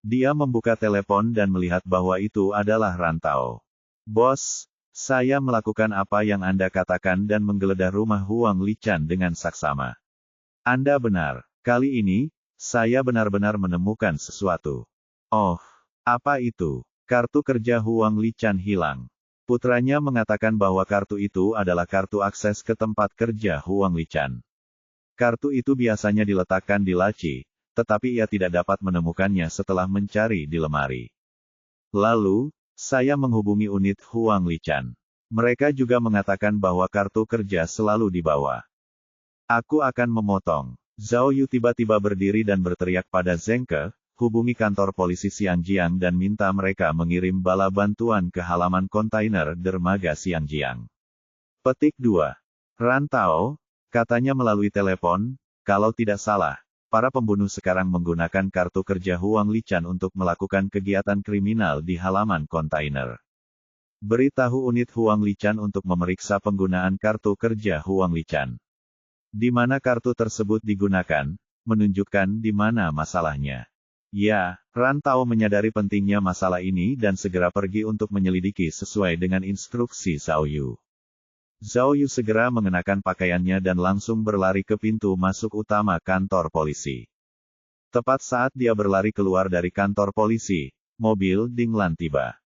Dia membuka telepon dan melihat bahwa itu adalah Rantau. Bos, saya melakukan apa yang Anda katakan dan menggeledah rumah Huang Lichan dengan saksama. Anda benar, kali ini, saya benar-benar menemukan sesuatu. Oh, apa itu? Kartu kerja Huang Lichan hilang. Putranya mengatakan bahwa kartu itu adalah kartu akses ke tempat kerja Huang Lichan. Kartu itu biasanya diletakkan di laci, tetapi ia tidak dapat menemukannya setelah mencari di lemari. Lalu, saya menghubungi unit Huang Lichan. Mereka juga mengatakan bahwa kartu kerja selalu dibawa. Aku akan memotong. Zhao Yu tiba-tiba berdiri dan berteriak pada Zeng Ke, hubungi kantor polisi Xiangjiang dan minta mereka mengirim bala bantuan ke halaman kontainer dermaga Xiangjiang. Petik 2. Rantau, katanya melalui telepon, kalau tidak salah, para pembunuh sekarang menggunakan kartu kerja Huang Lichan untuk melakukan kegiatan kriminal di halaman kontainer. Beritahu unit Huang Lichan untuk memeriksa penggunaan kartu kerja Huang Lichan. Di mana kartu tersebut digunakan, menunjukkan di mana masalahnya. Ya, Rantau menyadari pentingnya masalah ini dan segera pergi untuk menyelidiki sesuai dengan instruksi Zhao Yu. Zhao Yu segera mengenakan pakaiannya dan langsung berlari ke pintu masuk utama kantor polisi. Tepat saat dia berlari keluar dari kantor polisi, mobil Dinglan tiba.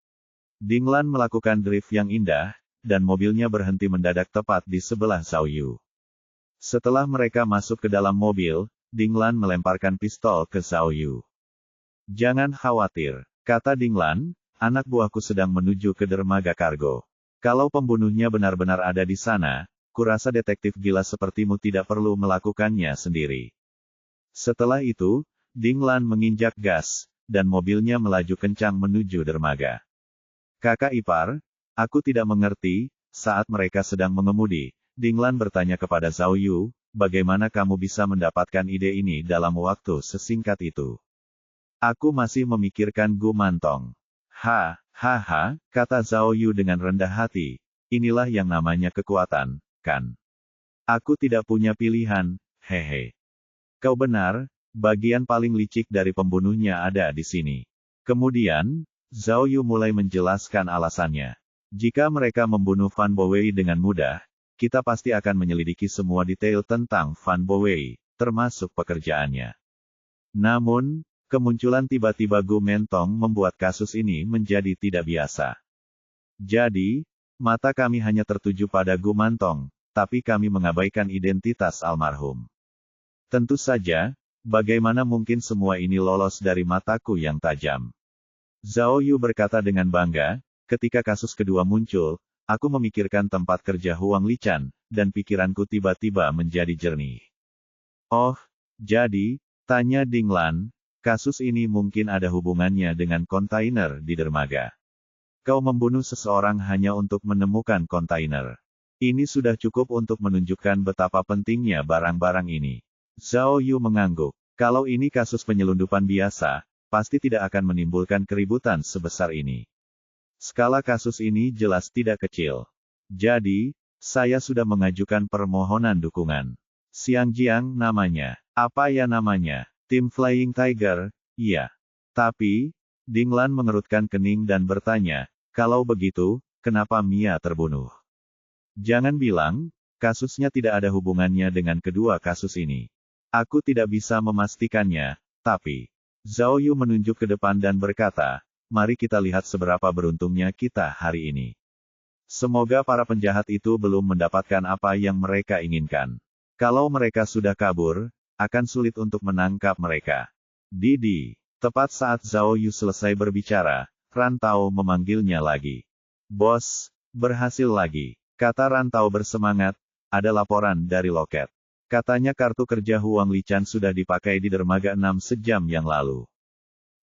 Dinglan melakukan drift yang indah, dan mobilnya berhenti mendadak tepat di sebelah Zhao Yu. Setelah mereka masuk ke dalam mobil, Dinglan melemparkan pistol ke Zhao Yu. Jangan khawatir, kata Dinglan, anak buahku sedang menuju ke dermaga kargo. Kalau pembunuhnya benar-benar ada di sana, kurasa detektif gila sepertimu tidak perlu melakukannya sendiri. Setelah itu, Dinglan menginjak gas, dan mobilnya melaju kencang menuju dermaga. Kakak ipar, aku tidak mengerti, saat mereka sedang mengemudi, Dinglan bertanya kepada Zhao Yu, bagaimana kamu bisa mendapatkan ide ini dalam waktu sesingkat itu? Aku masih memikirkan Gu Mantong. Kata Zhao Yu dengan rendah hati, inilah yang namanya kekuatan, kan? Aku tidak punya pilihan, hehe. Kau benar, bagian paling licik dari pembunuhnya ada di sini. Kemudian, Zhao Yu mulai menjelaskan alasannya. Jika mereka membunuh Fan Bowei dengan mudah, kita pasti akan menyelidiki semua detail tentang Fan Bowei, termasuk pekerjaannya. Namun, kemunculan tiba-tiba Gu Mentong membuat kasus ini menjadi tidak biasa. Jadi, mata kami hanya tertuju pada Gu Mantong, tapi kami mengabaikan identitas almarhum. Tentu saja, bagaimana mungkin semua ini lolos dari mataku yang tajam? Zhao Yu berkata dengan bangga, ketika kasus kedua muncul, aku memikirkan tempat kerja Huang Lichan, dan pikiranku tiba-tiba menjadi jernih. Oh, jadi, tanya Dinglan, kasus ini mungkin ada hubungannya dengan kontainer di dermaga. Kau membunuh seseorang hanya untuk menemukan kontainer. Ini sudah cukup untuk menunjukkan betapa pentingnya barang-barang ini. Zhao Yu mengangguk. Kalau ini kasus penyelundupan biasa, pasti tidak akan menimbulkan keributan sebesar ini. Skala kasus ini jelas tidak kecil. Jadi, saya sudah mengajukan permohonan dukungan. Xiangjiang namanya. Apa ya namanya? Tim Flying Tiger, iya. Tapi, Dinglan mengerutkan kening dan bertanya, kalau begitu, kenapa Mia terbunuh? Jangan bilang, kasusnya tidak ada hubungannya dengan kedua kasus ini. Aku tidak bisa memastikannya, tapi, Zhao Yu menunjuk ke depan dan berkata, mari kita lihat seberapa beruntungnya kita hari ini. Semoga para penjahat itu belum mendapatkan apa yang mereka inginkan. Kalau mereka sudah kabur, akan sulit untuk menangkap mereka. Didi. Tepat saat Zhao Yu selesai berbicara, Rantau memanggilnya lagi. Bos, berhasil lagi. Kata Rantau bersemangat, ada laporan dari loket. Katanya kartu kerja Huang Lican sudah dipakai di dermaga 6 sejam yang lalu.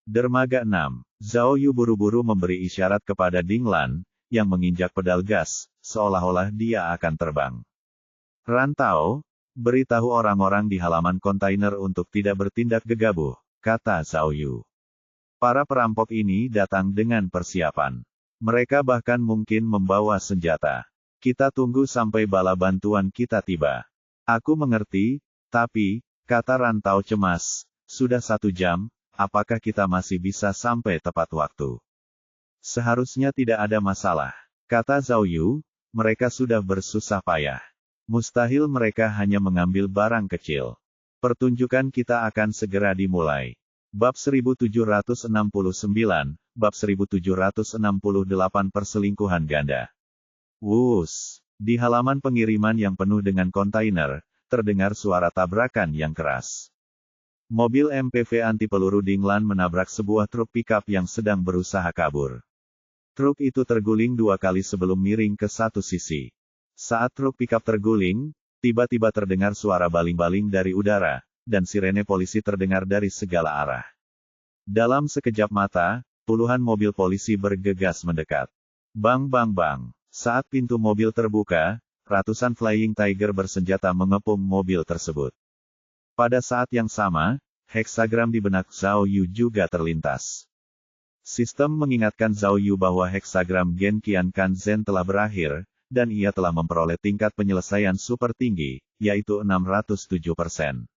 Dermaga 6. Zhao Yu buru-buru memberi isyarat kepada Dinglan, yang menginjak pedal gas, seolah-olah dia akan terbang. Rantau, beritahu orang-orang di halaman kontainer untuk tidak bertindak gegabah, kata Zhao Yu. Para perampok ini datang dengan persiapan. Mereka bahkan mungkin membawa senjata. Kita tunggu sampai bala bantuan kita tiba. Aku mengerti, tapi, kata Rantau cemas, sudah 1 jam, apakah kita masih bisa sampai tepat waktu? Seharusnya tidak ada masalah. Kata Zhao Yu, mereka sudah bersusah payah. Mustahil mereka hanya mengambil barang kecil. Pertunjukan kita akan segera dimulai. Bab 1769, Bab 1768 Perselingkuhan Ganda. Wus! Di halaman pengiriman yang penuh dengan kontainer, terdengar suara tabrakan yang keras. Mobil MPV anti peluru Dinglan menabrak sebuah truk pickup yang sedang berusaha kabur. Truk itu terguling 2 kali sebelum miring ke satu sisi. Saat truk pickup terguling, tiba-tiba terdengar suara baling-baling dari udara, dan sirene polisi terdengar dari segala arah. Dalam sekejap mata, puluhan mobil polisi bergegas mendekat. Bang bang bang. Saat pintu mobil terbuka, ratusan Flying Tiger bersenjata mengepung mobil tersebut. Pada saat yang sama, heksagram di benak Zhao Yu juga terlintas. Sistem mengingatkan Zhao Yu bahwa heksagram Gen Qian Kanzen telah berakhir, dan ia telah memperoleh tingkat penyelesaian super tinggi, yaitu 607%.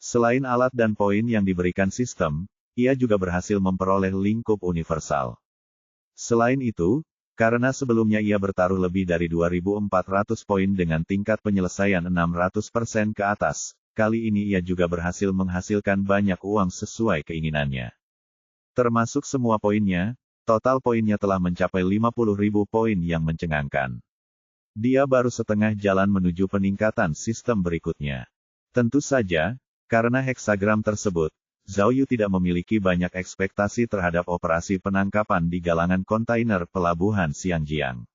Selain alat dan poin yang diberikan sistem, ia juga berhasil memperoleh lingkup universal. Selain itu, karena sebelumnya ia bertaruh lebih dari 2.400 poin dengan tingkat penyelesaian 600% ke atas, kali ini ia juga berhasil menghasilkan banyak uang sesuai keinginannya. Termasuk semua poinnya, total poinnya telah mencapai 50.000 poin yang mencengangkan. Dia baru setengah jalan menuju peningkatan sistem berikutnya. Tentu saja, karena heksagram tersebut, Zhao Yu tidak memiliki banyak ekspektasi terhadap operasi penangkapan di galangan kontainer pelabuhan Xiangjiang.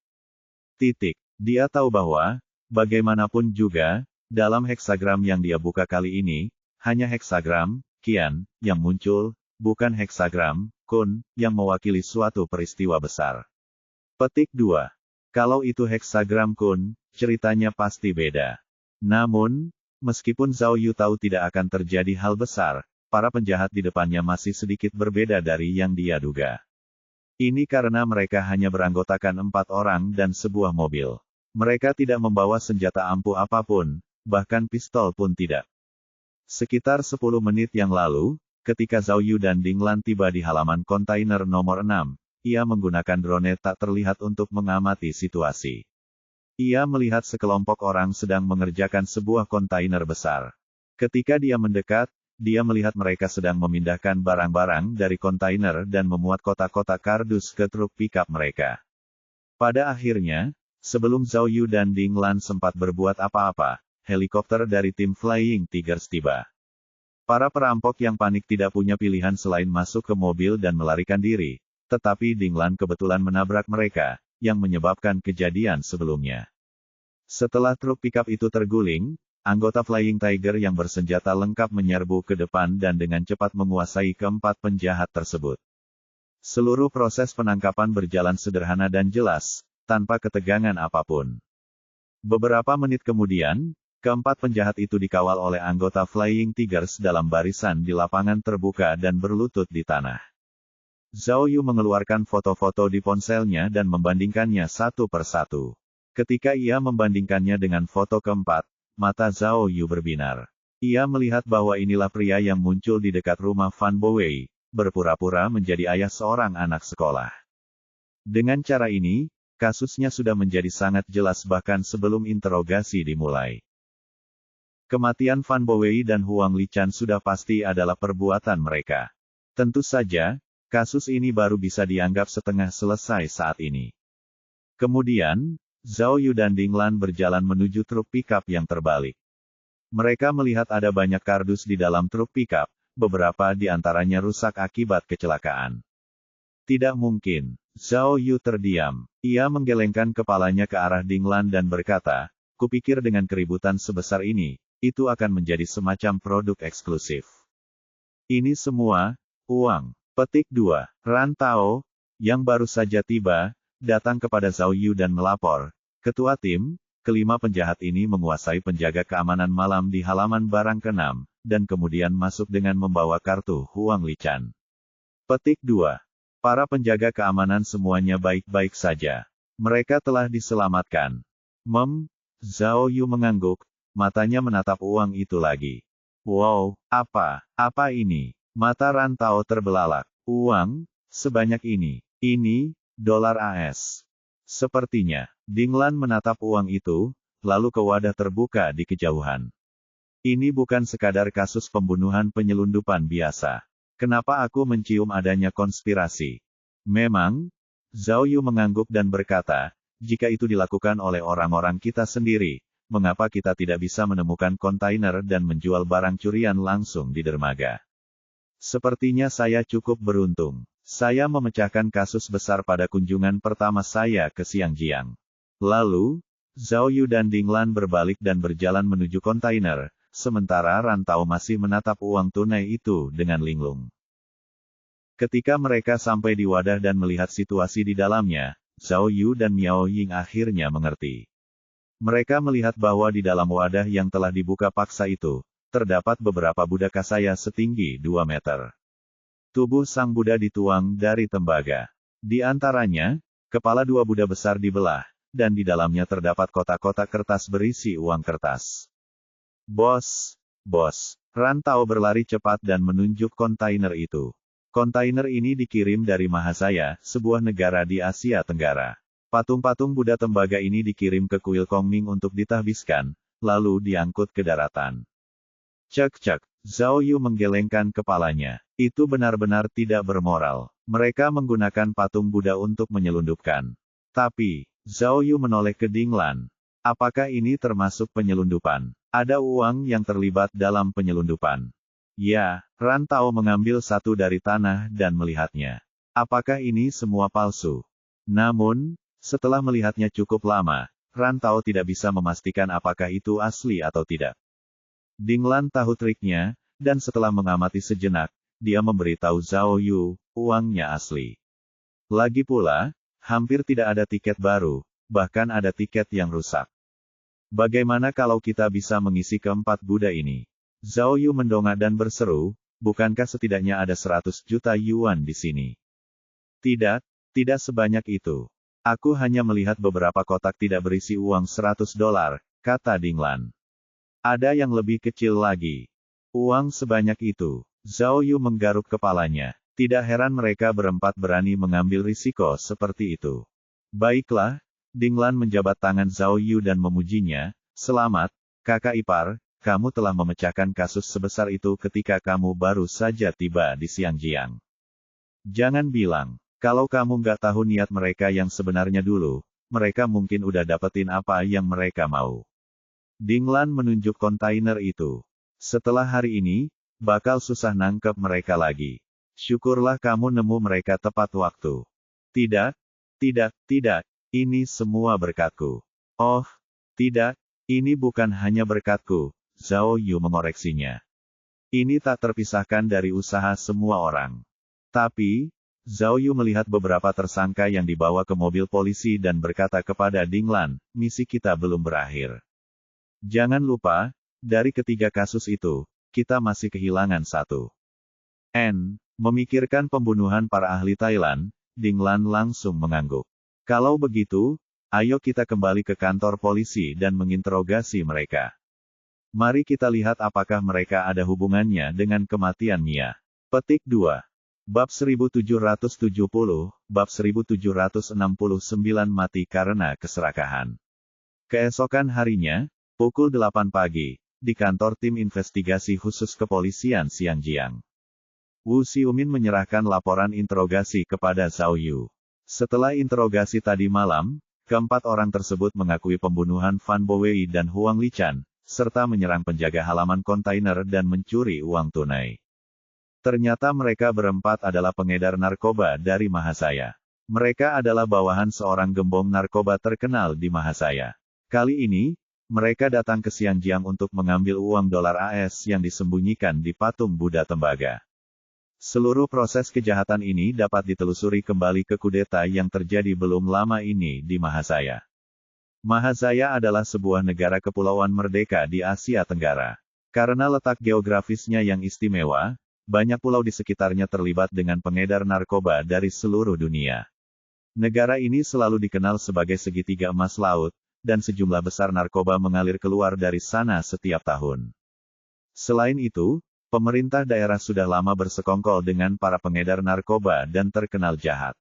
Dia tahu bahwa, bagaimanapun juga, dalam heksagram yang dia buka kali ini, hanya heksagram Qian yang muncul, bukan heksagram Kun yang mewakili suatu peristiwa besar. Petik 2. Kalau itu heksagram Kun, ceritanya pasti beda. Namun, meskipun Zhao Yu tahu tidak akan terjadi hal besar, para penjahat di depannya masih sedikit berbeda dari yang dia duga. Ini karena mereka hanya beranggotakan 4 orang dan sebuah mobil. Mereka tidak membawa senjata ampuh apapun, bahkan pistol pun tidak. Sekitar 10 menit yang lalu, ketika Zhao Yu dan Dinglan tiba di halaman kontainer nomor 6, ia menggunakan drone tak terlihat untuk mengamati situasi. Ia melihat sekelompok orang sedang mengerjakan sebuah kontainer besar. Ketika dia mendekat, dia melihat mereka sedang memindahkan barang-barang dari kontainer dan memuat kotak-kotak kardus ke truk pickup mereka. Pada akhirnya, sebelum Zhao Yu dan Dinglan sempat berbuat apa-apa, helikopter dari tim Flying Tigers tiba. Para perampok yang panik tidak punya pilihan selain masuk ke mobil dan melarikan diri, tetapi Dinglan kebetulan menabrak mereka, yang menyebabkan kejadian sebelumnya. Setelah truk pickup itu terguling, anggota Flying Tiger yang bersenjata lengkap menyerbu ke depan dan dengan cepat menguasai keempat penjahat tersebut. Seluruh proses penangkapan berjalan sederhana dan jelas, tanpa ketegangan apapun. Beberapa menit kemudian, Keempat penjahat itu dikawal oleh anggota Flying Tigers dalam barisan di lapangan terbuka dan berlutut di tanah. Zhao Yu mengeluarkan foto-foto di ponselnya dan membandingkannya satu persatu. Ketika ia membandingkannya dengan foto keempat, mata Zhao Yu berbinar. Ia melihat bahwa inilah pria yang muncul di dekat rumah Fan Bowei, berpura-pura menjadi ayah seorang anak sekolah. Dengan cara ini, kasusnya sudah menjadi sangat jelas bahkan sebelum interogasi dimulai. Kematian Fan Bowei dan Huang Lichan sudah pasti adalah perbuatan mereka. Tentu saja, kasus ini baru bisa dianggap setengah selesai saat ini. Kemudian, Zhao Yu dan Ding Lan berjalan menuju truk pickup yang terbalik. Mereka melihat ada banyak kardus di dalam truk pickup, beberapa di antaranya rusak akibat kecelakaan. Tidak mungkin. Zhao Yu terdiam. Ia menggelengkan kepalanya ke arah Ding Lan dan berkata, "Kupikir dengan keributan sebesar ini, itu akan menjadi semacam produk eksklusif. Ini semua, uang." Petik 2. Ran Tao, yang baru saja tiba, datang kepada Zhao Yu dan melapor, "Ketua tim, kelima penjahat ini menguasai penjaga keamanan malam di halaman barang ke-6, dan kemudian masuk dengan membawa kartu Huang Lichan." Petik 2. Para penjaga keamanan semuanya baik-baik saja. Mereka telah diselamatkan. Zhao Yu mengangguk, matanya menatap uang itu lagi. Wow, apa ini? Mata Ran Tao terbelalak. Uang, sebanyak ini. Ini, dolar AS. Sepertinya, Ding Lan menatap uang itu, lalu ke wadah terbuka di kejauhan. Ini bukan sekadar kasus pembunuhan penyelundupan biasa. Kenapa aku mencium adanya konspirasi? Memang, Zhao Yu mengangguk dan berkata, jika itu dilakukan oleh orang-orang kita sendiri, mengapa kita tidak bisa menemukan kontainer dan menjual barang curian langsung di dermaga? Sepertinya saya cukup beruntung. Saya memecahkan kasus besar pada kunjungan pertama saya ke Xiangjiang. Lalu, Zhao Yu dan Ding Lan berbalik dan berjalan menuju kontainer, sementara Ran Tao masih menatap uang tunai itu dengan linglung. Ketika mereka sampai di wadah dan melihat situasi di dalamnya, Zhao Yu dan Miao Ying akhirnya mengerti. Mereka melihat bahwa di dalam wadah yang telah dibuka paksa itu, terdapat beberapa Buddha kasaya setinggi 2 meter. Tubuh sang Buddha dituang dari tembaga. Di antaranya, kepala 2 Buddha besar dibelah, dan di dalamnya terdapat kotak-kotak kertas berisi uang kertas. Bos, Ran Tao berlari cepat dan menunjuk kontainer itu. Kontainer ini dikirim dari Mahasaya, sebuah negara di Asia Tenggara. Patung-patung Buddha tembaga ini dikirim ke kuil Kongming untuk ditahbiskan, lalu diangkut ke daratan. Cek, Zhao Yu menggelengkan kepalanya. Itu benar-benar tidak bermoral. Mereka menggunakan patung Buddha untuk menyelundupkan. Tapi, Zhao Yu menoleh ke Ding Lan. Apakah ini termasuk penyelundupan? Ada uang yang terlibat dalam penyelundupan. Ya, Ran Tao mengambil satu dari tanah dan melihatnya. Apakah ini semua palsu? Namun, setelah melihatnya cukup lama, Ran Tao tidak bisa memastikan apakah itu asli atau tidak. Ding Lan tahu triknya, dan setelah mengamati sejenak, dia memberitahu Zhao Yu, uangnya asli. Lagi pula, hampir tidak ada tiket baru, bahkan ada tiket yang rusak. Bagaimana kalau kita bisa mengisi keempat Buddha ini? Zhao Yu mendongak dan berseru, bukankah setidaknya ada 100 juta yuan di sini? Tidak sebanyak itu. Aku hanya melihat beberapa kotak tidak berisi uang 100 dolar, kata Ding Lan. Ada yang lebih kecil lagi. Uang sebanyak itu. Zhao Yu menggaruk kepalanya. Tidak heran mereka berempat berani mengambil risiko seperti itu. Baiklah, Ding Lan menjabat tangan Zhao Yu dan memujinya. Selamat, kakak ipar, kamu telah memecahkan kasus sebesar itu ketika kamu baru saja tiba di Xiangjiang. Jangan bilang, kalau kamu nggak tahu niat mereka yang sebenarnya dulu, mereka mungkin udah dapetin apa yang mereka mau. Ding Lan menunjuk kontainer itu. Setelah hari ini, bakal susah nangkep mereka lagi. Syukurlah kamu nemu mereka tepat waktu. Tidak, ini semua berkatku. Oh, tidak, ini bukan hanya berkatku, Zhao Yu mengoreksinya. Ini tak terpisahkan dari usaha semua orang. Tapi, Zhao Yu melihat beberapa tersangka yang dibawa ke mobil polisi dan berkata kepada Ding Lan, misi kita belum berakhir. Jangan lupa, dari ketiga kasus itu, kita masih kehilangan satu. Memikirkan pembunuhan para ahli Thailand, Ding Lan langsung mengangguk. Kalau begitu, ayo kita kembali ke kantor polisi dan menginterogasi mereka. Mari kita lihat apakah mereka ada hubungannya dengan kematian Mia. Petik 2. Bab 1770, Bab 1769 mati karena keserakahan. Keesokan harinya, pukul 8 pagi, di kantor tim investigasi khusus kepolisian Xinjiang. Wu Xiumin menyerahkan laporan interogasi kepada Zhao Yu. Setelah interogasi tadi malam, keempat orang tersebut mengakui pembunuhan Fan Bowei dan Huang Lichan, serta menyerang penjaga halaman kontainer dan mencuri uang tunai. Ternyata mereka berempat adalah pengedar narkoba dari Mahasaya. Mereka adalah bawahan seorang gembong narkoba terkenal di Mahasaya. Kali ini, mereka datang ke Xinjiang untuk mengambil uang dolar AS yang disembunyikan di patung Buddha Tembaga. Seluruh proses kejahatan ini dapat ditelusuri kembali ke kudeta yang terjadi belum lama ini di Mahasaya. Mahasaya adalah sebuah negara kepulauan merdeka di Asia Tenggara. Karena letak geografisnya yang istimewa, banyak pulau di sekitarnya terlibat dengan pengedar narkoba dari seluruh dunia. Negara ini selalu dikenal sebagai segitiga emas laut, dan sejumlah besar narkoba mengalir keluar dari sana setiap tahun. Selain itu, pemerintah daerah sudah lama bersekongkol dengan para pengedar narkoba dan terkenal jahat.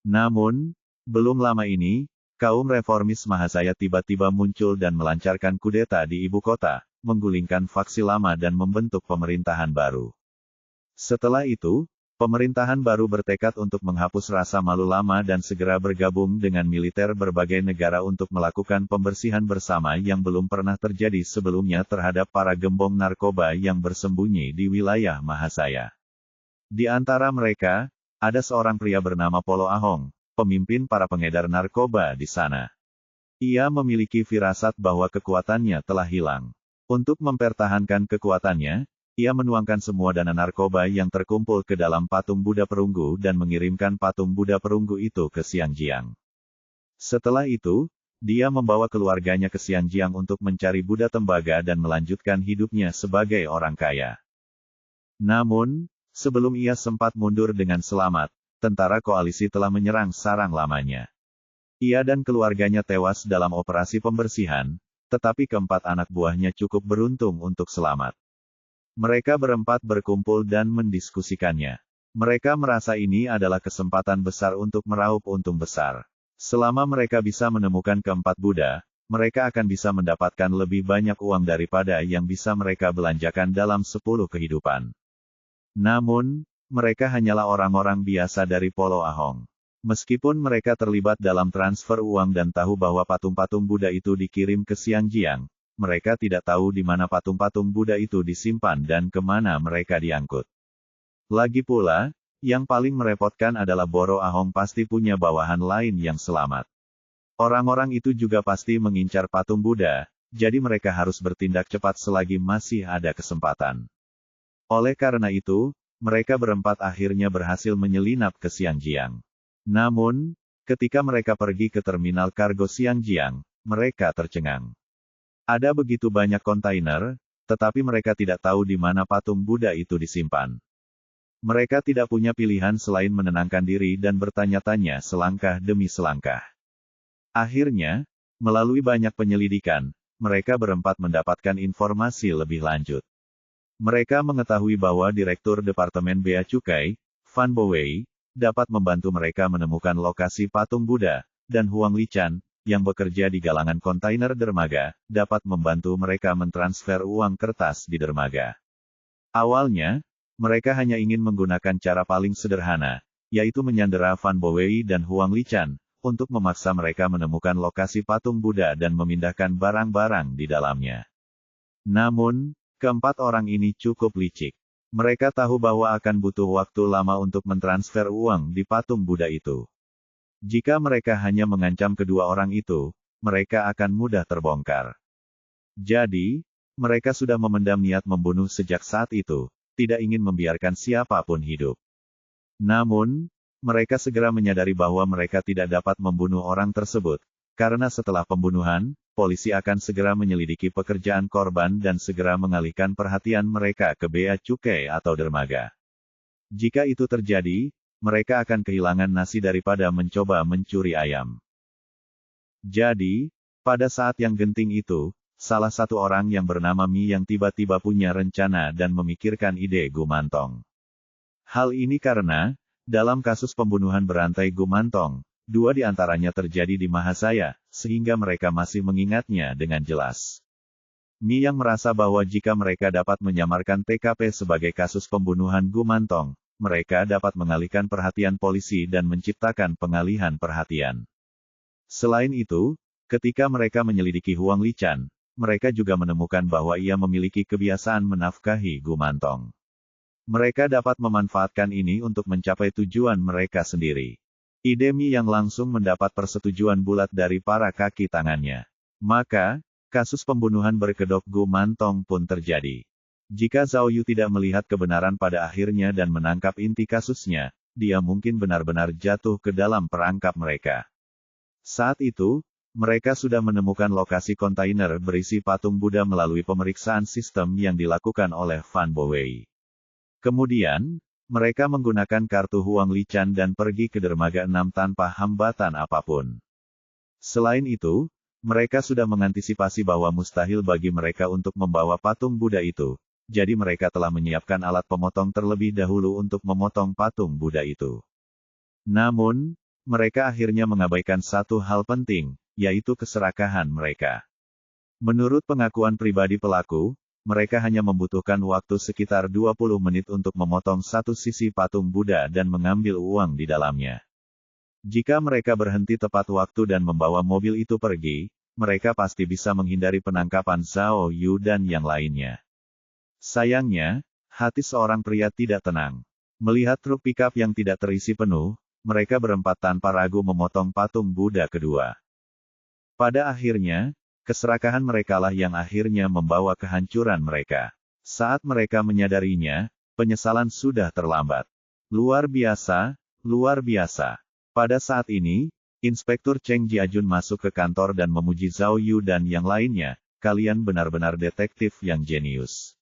Namun, belum lama ini, kaum reformis Mahasaya tiba-tiba muncul dan melancarkan kudeta di ibu kota, menggulingkan faksi lama dan membentuk pemerintahan baru. Setelah itu, pemerintahan baru bertekad untuk menghapus rasa malu lama dan segera bergabung dengan militer berbagai negara untuk melakukan pembersihan bersama yang belum pernah terjadi sebelumnya terhadap para gembong narkoba yang bersembunyi di wilayah Mahasaya. Di antara mereka, ada seorang pria bernama Polo Ahong, pemimpin para pengedar narkoba di sana. Ia memiliki firasat bahwa kekuatannya telah hilang. Untuk mempertahankan kekuatannya, ia menuangkan semua dana narkoba yang terkumpul ke dalam patung Buddha Perunggu dan mengirimkan patung Buddha Perunggu itu ke Xinjiang. Setelah itu, dia membawa keluarganya ke Xinjiang untuk mencari Buddha Tembaga dan melanjutkan hidupnya sebagai orang kaya. Namun, sebelum ia sempat mundur dengan selamat, tentara koalisi telah menyerang sarang lamanya. Ia dan keluarganya tewas dalam operasi pembersihan, tetapi keempat anak buahnya cukup beruntung untuk selamat. Mereka berempat berkumpul dan mendiskusikannya. Mereka merasa ini adalah kesempatan besar untuk meraup untung besar. Selama mereka bisa menemukan keempat Buddha, mereka akan bisa mendapatkan lebih banyak uang daripada yang bisa mereka belanjakan dalam 10 kehidupan. Namun, mereka hanyalah orang-orang biasa dari Polo Ahong. Meskipun mereka terlibat dalam transfer uang dan tahu bahwa patung-patung Buddha itu dikirim ke Xinjiang, mereka tidak tahu di mana patung-patung Buddha itu disimpan dan kemana mereka diangkut. Lagi pula, yang paling merepotkan adalah Boro Ahong pasti punya bawahan lain yang selamat. Orang-orang itu juga pasti mengincar patung Buddha, jadi mereka harus bertindak cepat selagi masih ada kesempatan. Oleh karena itu, mereka berempat akhirnya berhasil menyelinap ke Xinjiang. Namun, ketika mereka pergi ke terminal kargo Xinjiang, mereka tercengang. Ada begitu banyak kontainer, tetapi mereka tidak tahu di mana patung Buddha itu disimpan. Mereka tidak punya pilihan selain menenangkan diri dan bertanya-tanya selangkah demi selangkah. Akhirnya, melalui banyak penyelidikan, mereka berempat mendapatkan informasi lebih lanjut. Mereka mengetahui bahwa Direktur Departemen Bea Cukai, Fan Bowei, dapat membantu mereka menemukan lokasi patung Buddha, dan Huang Lichan, yang bekerja di galangan kontainer dermaga, dapat membantu mereka mentransfer uang kertas di dermaga. Awalnya, mereka hanya ingin menggunakan cara paling sederhana, yaitu menyandera Fan Bowei dan Huang Lichan, untuk memaksa mereka menemukan lokasi patung Buddha dan memindahkan barang-barang di dalamnya. Namun, keempat orang ini cukup licik. Mereka tahu bahwa akan butuh waktu lama untuk mentransfer uang di patung Buddha itu. Jika mereka hanya mengancam kedua orang itu, mereka akan mudah terbongkar. Jadi, mereka sudah memendam niat membunuh sejak saat itu, tidak ingin membiarkan siapapun hidup. Namun, mereka segera menyadari bahwa mereka tidak dapat membunuh orang tersebut, karena setelah pembunuhan, polisi akan segera menyelidiki pekerjaan korban dan segera mengalihkan perhatian mereka ke bea cukai atau dermaga. Jika itu terjadi, mereka akan kehilangan nasi daripada mencoba mencuri ayam. Jadi, pada saat yang genting itu, salah satu orang yang bernama Mi yang tiba-tiba punya rencana dan memikirkan ide Gumantong. Hal ini karena, dalam kasus pembunuhan berantai Gumantong, 2 di antaranya terjadi di Mahasaya, sehingga mereka masih mengingatnya dengan jelas. Mi yang merasa bahwa jika mereka dapat menyamarkan TKP sebagai kasus pembunuhan Gumantong, mereka dapat mengalihkan perhatian polisi dan menciptakan pengalihan perhatian. Selain itu, ketika mereka menyelidiki Huang Lichan, mereka juga menemukan bahwa ia memiliki kebiasaan menafkahi Gumantong. Mereka dapat memanfaatkan ini untuk mencapai tujuan mereka sendiri. Ide Mi yang langsung mendapat persetujuan bulat dari para kaki tangannya. Maka, kasus pembunuhan berkedok Gumantong pun terjadi. Jika Zhao Yu tidak melihat kebenaran pada akhirnya dan menangkap inti kasusnya, dia mungkin benar-benar jatuh ke dalam perangkap mereka. Saat itu, mereka sudah menemukan lokasi kontainer berisi patung Buddha melalui pemeriksaan sistem yang dilakukan oleh Fan Bowei. Kemudian, mereka menggunakan kartu Huang Lichan dan pergi ke dermaga 6 tanpa hambatan apapun. Selain itu, mereka sudah mengantisipasi bahwa mustahil bagi mereka untuk membawa patung Buddha itu, jadi mereka telah menyiapkan alat pemotong terlebih dahulu untuk memotong patung Buddha itu. Namun, mereka akhirnya mengabaikan satu hal penting, yaitu keserakahan mereka. Menurut pengakuan pribadi pelaku, mereka hanya membutuhkan waktu sekitar 20 menit untuk memotong satu sisi patung Buddha dan mengambil uang di dalamnya. Jika mereka berhenti tepat waktu dan membawa mobil itu pergi, mereka pasti bisa menghindari penangkapan Zhao Yu dan yang lainnya. Sayangnya, hati seorang pria tidak tenang. Melihat truk pikap yang tidak terisi penuh, mereka berempat tanpa ragu memotong patung Buddha kedua. Pada akhirnya, keserakahan merekalah yang akhirnya membawa kehancuran mereka. Saat mereka menyadarinya, penyesalan sudah terlambat. Luar biasa, luar biasa. Pada saat ini, Inspektur Cheng Jiajun masuk ke kantor dan memuji Zhao Yu dan yang lainnya, kalian benar-benar detektif yang jenius.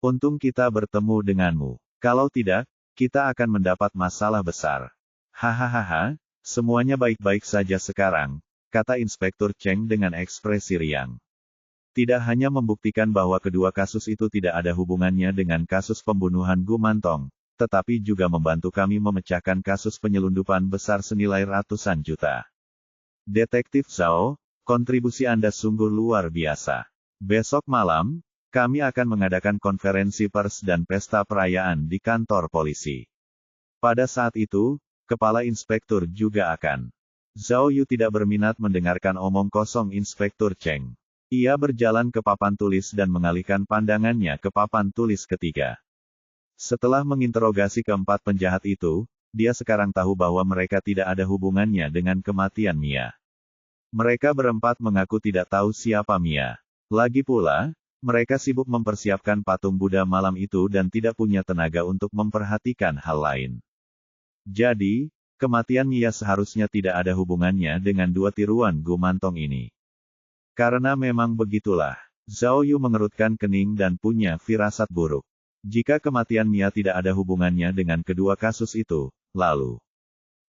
Untung kita bertemu denganmu. Kalau tidak, kita akan mendapat masalah besar. Hahaha, semuanya baik-baik saja sekarang, kata Inspektur Cheng dengan ekspresi riang. Tidak hanya membuktikan bahwa kedua kasus itu tidak ada hubungannya dengan kasus pembunuhan Gumantong, tetapi juga membantu kami memecahkan kasus penyelundupan besar senilai ratusan juta. Detektif Zhao, kontribusi Anda sungguh luar biasa. Besok malam, kami akan mengadakan konferensi pers dan pesta perayaan di kantor polisi. Pada saat itu, Kepala Inspektur juga akan. Zhao Yu tidak berminat mendengarkan omong kosong Inspektur Cheng. Ia berjalan ke papan tulis dan mengalihkan pandangannya ke papan tulis ketiga. Setelah menginterogasi keempat penjahat itu, dia sekarang tahu bahwa mereka tidak ada hubungannya dengan kematian Mia. Mereka berempat mengaku tidak tahu siapa Mia. Lagi pula, mereka sibuk mempersiapkan patung Buddha malam itu dan tidak punya tenaga untuk memperhatikan hal lain. Jadi, kematian Mia seharusnya tidak ada hubungannya dengan dua tiruan Gumantong ini. Karena memang begitulah, Zhao Yu mengerutkan kening dan punya firasat buruk. Jika kematian Mia tidak ada hubungannya dengan kedua kasus itu, lalu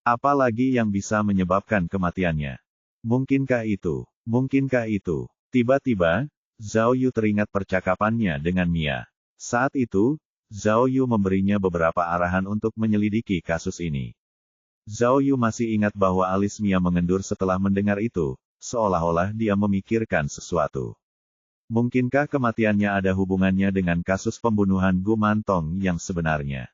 apa lagi yang bisa menyebabkan kematiannya? Mungkinkah itu? Mungkinkah itu? Tiba-tiba, Zhao Yu teringat percakapannya dengan Mia. Saat itu, Zhao Yu memberinya beberapa arahan untuk menyelidiki kasus ini. Zhao Yu masih ingat bahwa alis Mia mengendur setelah mendengar itu, seolah-olah dia memikirkan sesuatu. Mungkinkah kematiannya ada hubungannya dengan kasus pembunuhan Gumantong yang sebenarnya?